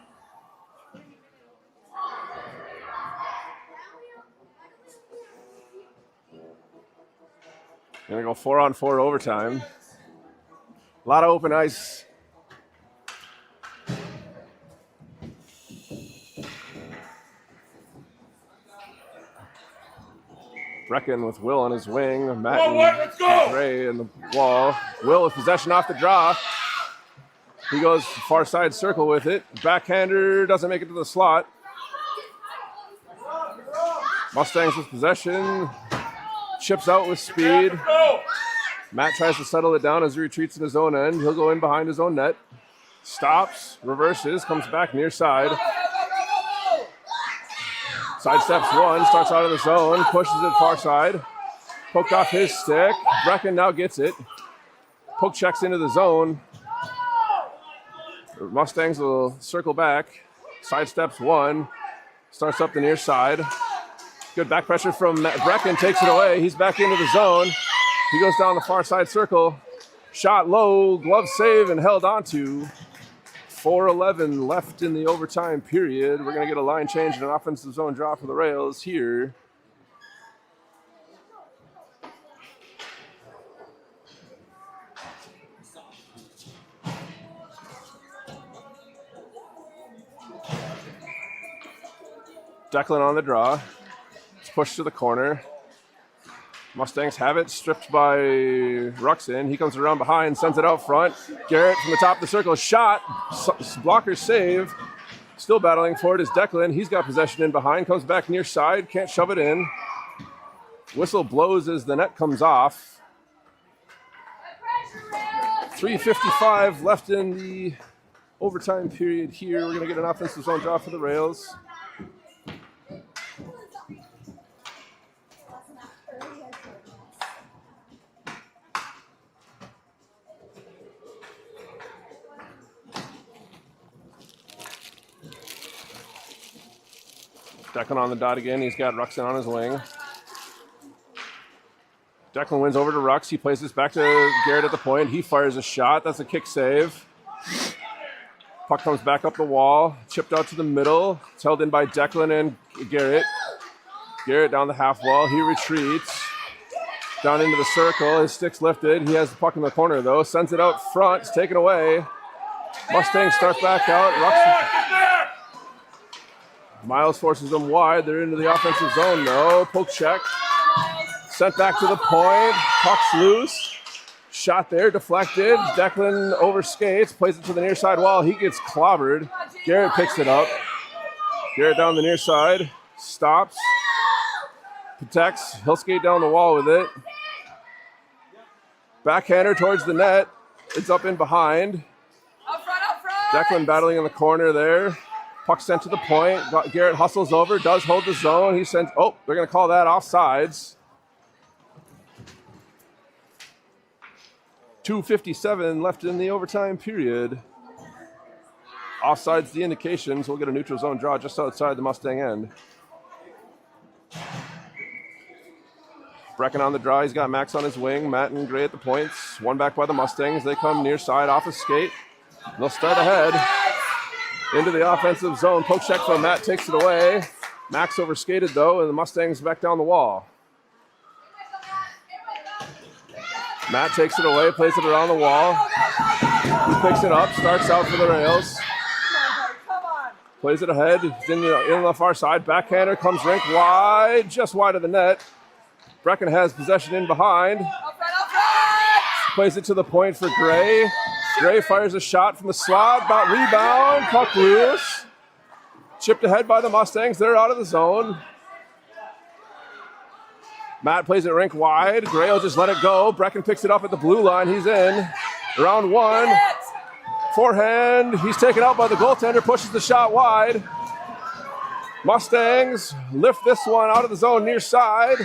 Gonna go 4-on-4 overtime. A lot of open ice. Brecken with Will on his wing. Matt let's go! Gray in the wall. Will with possession off the draw. He goes far side circle with it. Backhander doesn't make it to the slot. Mustangs with possession. Chips out with speed. Matt tries to settle it down as he retreats in his own end. He'll go in behind his own net. Stops, reverses, comes back near side. Sidesteps one, starts out of the zone, pushes it far side. Poked off his stick. Brecken now gets it. Poke checks into the zone. The Mustangs will circle back. Sidesteps one, starts up the near side. Good back pressure from Brecken, takes it away. He's back into the zone. He goes down the far side circle. Shot low, glove save, and held onto. 4:11 left in the overtime period. We're going to get a line change and an offensive zone draw for the Rails here. Declan on the draw. It's pushed to the corner. Mustangs have it, stripped by Ruxin. He comes around behind, sends it out front. Garrett from the top of the circle, shot. Blocker save. Still battling for it is Declan. He's got possession in behind, comes back near side, can't shove it in. Whistle blows as the net comes off. 3:55 left in the overtime period here. We're going to get an offensive zone draw for the Rails. Declan on the dot again. He's got Ruxin on his wing. Declan wins over to Rux. He plays this back to Garrett at the point. He fires a shot. That's a kick save. Puck comes back up the wall. Chipped out to the middle. It's held in by Declan and Garrett. Garrett down the half wall. He retreats. Down into the circle, his stick's lifted. He has the puck in the corner though, sends it out front, it's taken away. Mustangs start back out. Miles forces them wide. They're into the offensive zone though. Poke check. Sent back to the point. Puck's loose. Shot there, deflected. Declan overskates, plays it to the near side wall. He gets clobbered. Garrett picks it up. Garrett down the near side. Stops. Protects. He'll skate down the wall with it. Backhander towards the net. It's up in behind. Up front. Declan battling in the corner there. Puck sent to the point. Garrett hustles over, does hold the zone. He sends, oh, they're going to call that offsides. 2:57 left in the overtime period. Offsides the indications. We'll get a neutral zone draw just outside the Mustang end. Brecken on the draw. He's got Max on his wing. Matt and Gray at the points. One back by the Mustangs. They come near side off a skate. They'll start ahead. Into the offensive zone. Poke check from Matt. Takes it away. Max overskated though, and the Mustangs back down the wall. Matt takes it away. Plays it around the wall. He picks it up. Starts out for the Rails. Plays it ahead. He's in the far side. Backhander comes rink wide. Just wide of the net. Brecken has possession in behind. Up front. Plays it to the point for Gray. Gray fires a shot from the slot. About rebound. Puck loose. Chipped ahead by the Mustangs. They're out of the zone. Matt plays it rink wide. Gray will just let it go. Brecken picks it up at the blue line. He's in. Round one. Forehand. He's taken out by the goaltender. Pushes the shot wide. Mustangs lift this one out of the zone near side.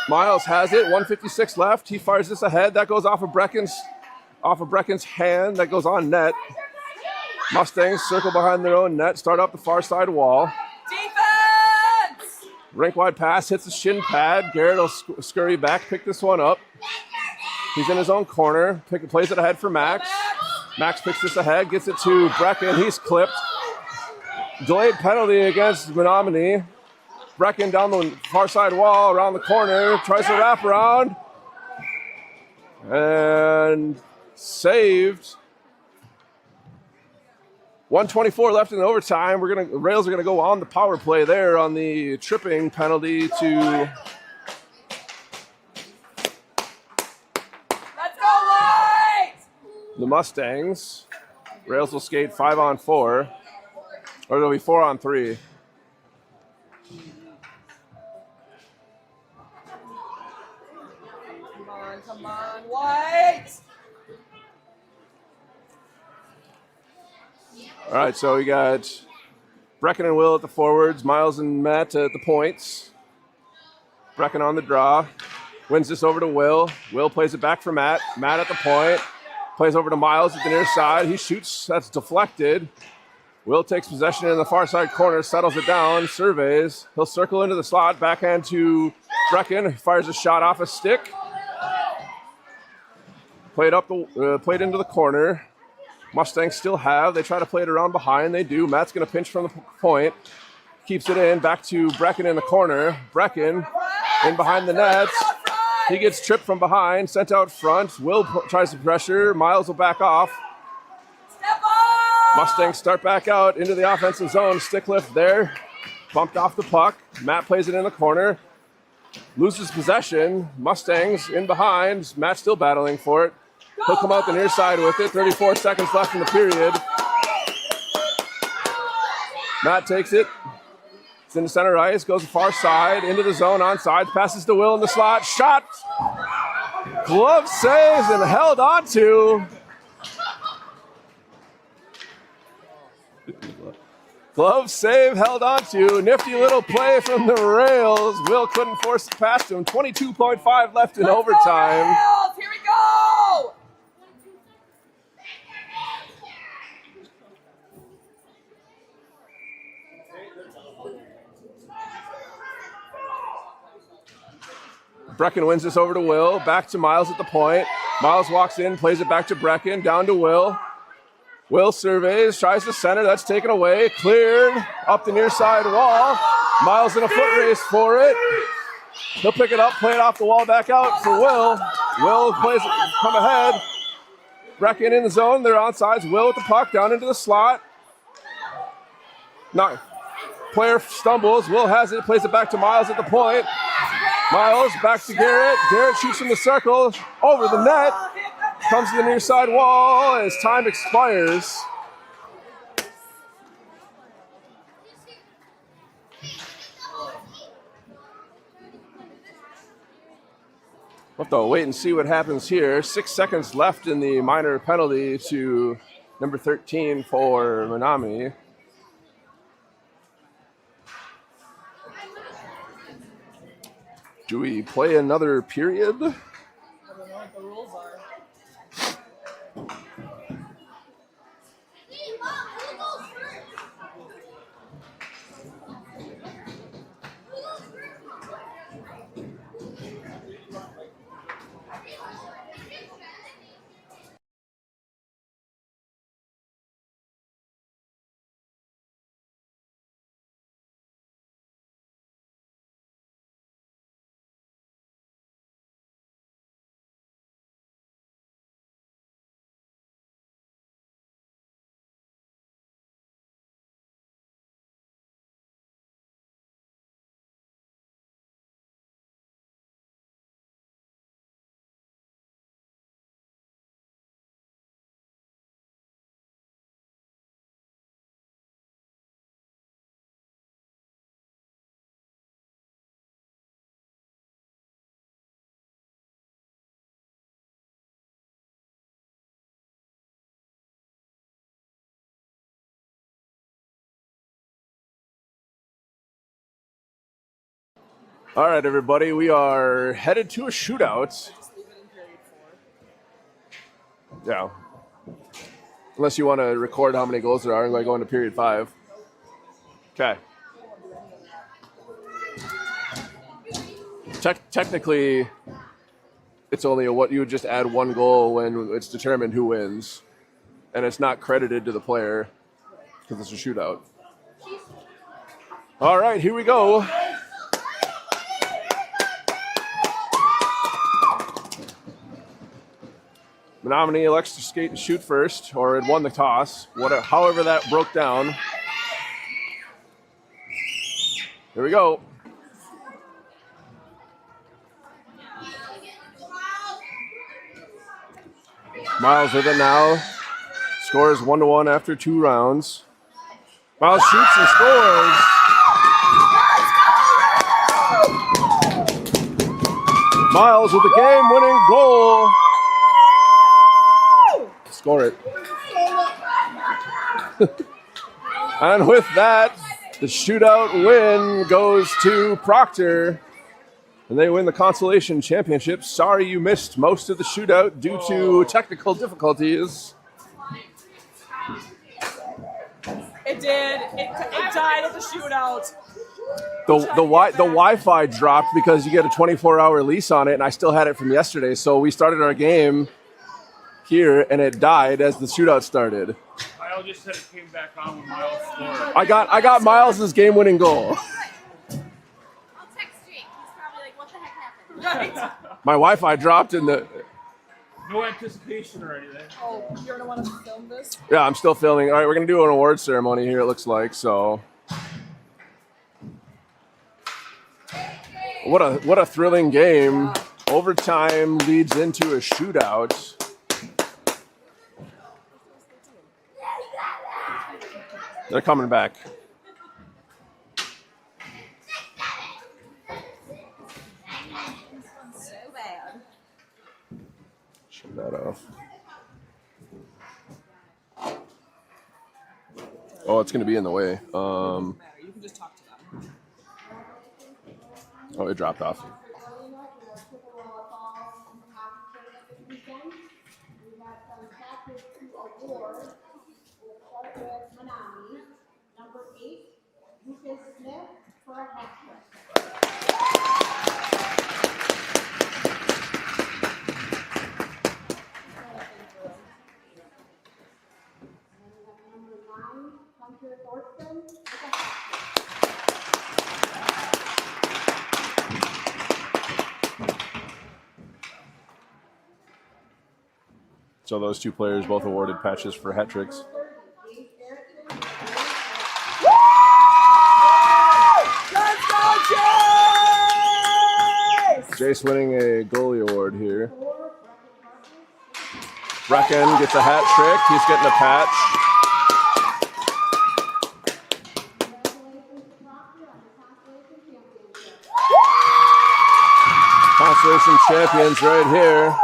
Miles has it. 1:56 left. He fires this ahead. That goes off of Brecken's hand. That goes on net. Mustangs circle behind their own net. Start up the far side wall. Defense! Rink wide pass hits the shin pad. Garrett will scurry back, pick this one up. He's in his own corner. Plays it ahead for Max. Max picks this ahead, gets it to Brecken. He's clipped. Delayed penalty against Menomonie. Brecken down the far side wall, around the corner, tries to wrap around. And saved. 1:24 left in overtime. Rails are gonna go on the power play there on the tripping penalty to. Let's go, Lights! The Mustangs. Rails will skate 5-on-4, or it'll be 4-on-3. Come on, White! All right, so we got Brecken and Will at the forwards, Miles and Matt at the points. Brecken on the draw, wins this over to Will. Will plays it back for Matt. Matt at the point, plays over to Miles at the near side. He shoots, that's deflected. Will takes possession in the far side corner, settles it down, surveys. He'll circle into the slot, backhand to Brecken, fires a shot off a stick. Played into the corner. Mustangs still have. They try to play it around behind. They do. Matt's going to pinch from the point. Keeps it in. Back to Brecken in the corner. Brecken in behind the nets. He gets tripped from behind. Sent out front. Will tries to pressure. Miles will back off. Step up! Mustangs start back out into the offensive zone. Stick lift there. Bumped off the puck. Matt plays it in the corner. Loses possession. Mustangs in behind. Matt still battling for it. He'll come out the near side with it. 34 seconds left in the period. Matt takes it. It's in the center ice. Goes far side. Into the zone onside. Passes to Will in the slot. Shot. Glove saves and held on to. Glove save held on to. Nifty little play from the Rails. Will couldn't force it past him. 22.5 left in overtime. Rails! Here we go! Brecken wins this over to Will. Back to Miles at the point. Miles walks in, plays it back to Brecken. Down to Will. Will surveys, tries to center. That's taken away. Cleared up the near side wall. Miles in a foot race for it. He'll pick it up, play it off the wall, back out for Will. Will plays it, come ahead. Brecken in the zone, they're onside. Will with the puck down into the slot. No. Player stumbles, Will has it, plays it back to Miles at the point. Miles back to Garrett. Garrett shoots in the circle, over the net. Comes to the near side wall as time expires. We'll have to wait and see what happens here. 6 seconds left in the minor penalty to number 13 for Menomonie. Do we play another period? I don't know what the rules are. All right, everybody, we are headed to a shootout. Yeah. Unless you want to record how many goals there are, I'm going to go into period 5. Okay. Technically, it's only what you would just add 1 goal when it's determined who wins, and it's not credited to the player because it's a shootout. All right, here we go. Menomonie elects to skate and shoot first, or had won the toss. However that broke down. Here we go. Miles with it now. Scores 1-1 after 2 rounds. Miles shoots and scores. Miles with the game-winning goal. Score it. And with that, the shootout win goes to Proctor. And they win the consolation championship. Sorry you missed most of the shootout due to technical difficulties. It did. It died at the shootout. The Wi-Fi dropped because you get a 24-hour lease on it, and I still had it from yesterday. So we started our game here, and it died as the shootout started. Kyle just said it came back on when Miles scored. I got Miles' game-winning goal. I'll text Jake. He's probably like, what the heck happened? Right. My Wi-Fi dropped in the... No anticipation or anything. Oh, you're gonna want to film this? Yeah, I'm still filming. All right, we're going to do an award ceremony here, it looks like, so... What a thrilling game. Overtime leads into a shootout. They're coming back. So bad. Shut that off. Oh, it's going to be in the way. You can just talk to them. Oh, it dropped off. Number 8, Lucas Smith for a hat trick. Number 9, Hunter Thorsten with a hat trick. So those two players both awarded patches for hat tricks. Let's go, Chase! Jace winning a goalie award here. Brecken gets a hat trick. He's getting a patch. Consolation champions right here.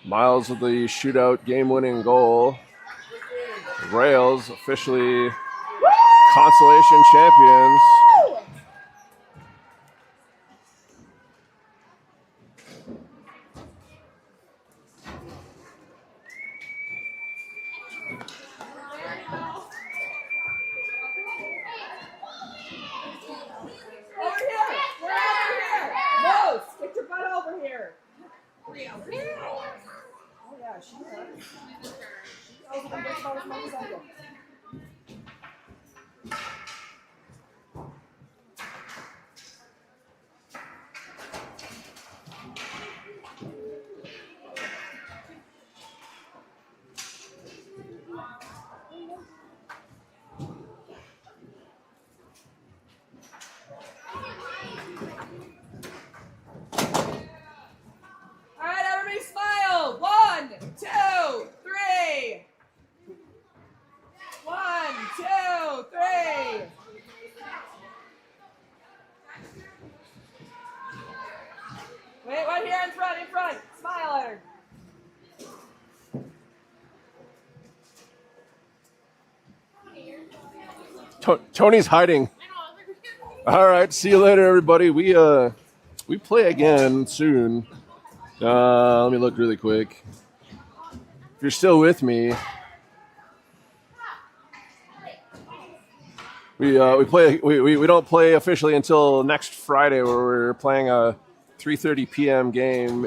Miles with the shootout game-winning goal. Rails officially consolation champions. Over here! We're over here! Rose, get your butt over here! Oh yeah, she does. She knows what gets about as much as I do. All right, everybody smile. 1, 2, 3. 1, 2, 3. Wait, right here in front, in front. Smile at her. Tony's hiding. All right, see you later, everybody. We play again soon. Let me look really quick. If you're still with me, we don't play officially until next Friday, where we're playing a 3:30 p.m. game.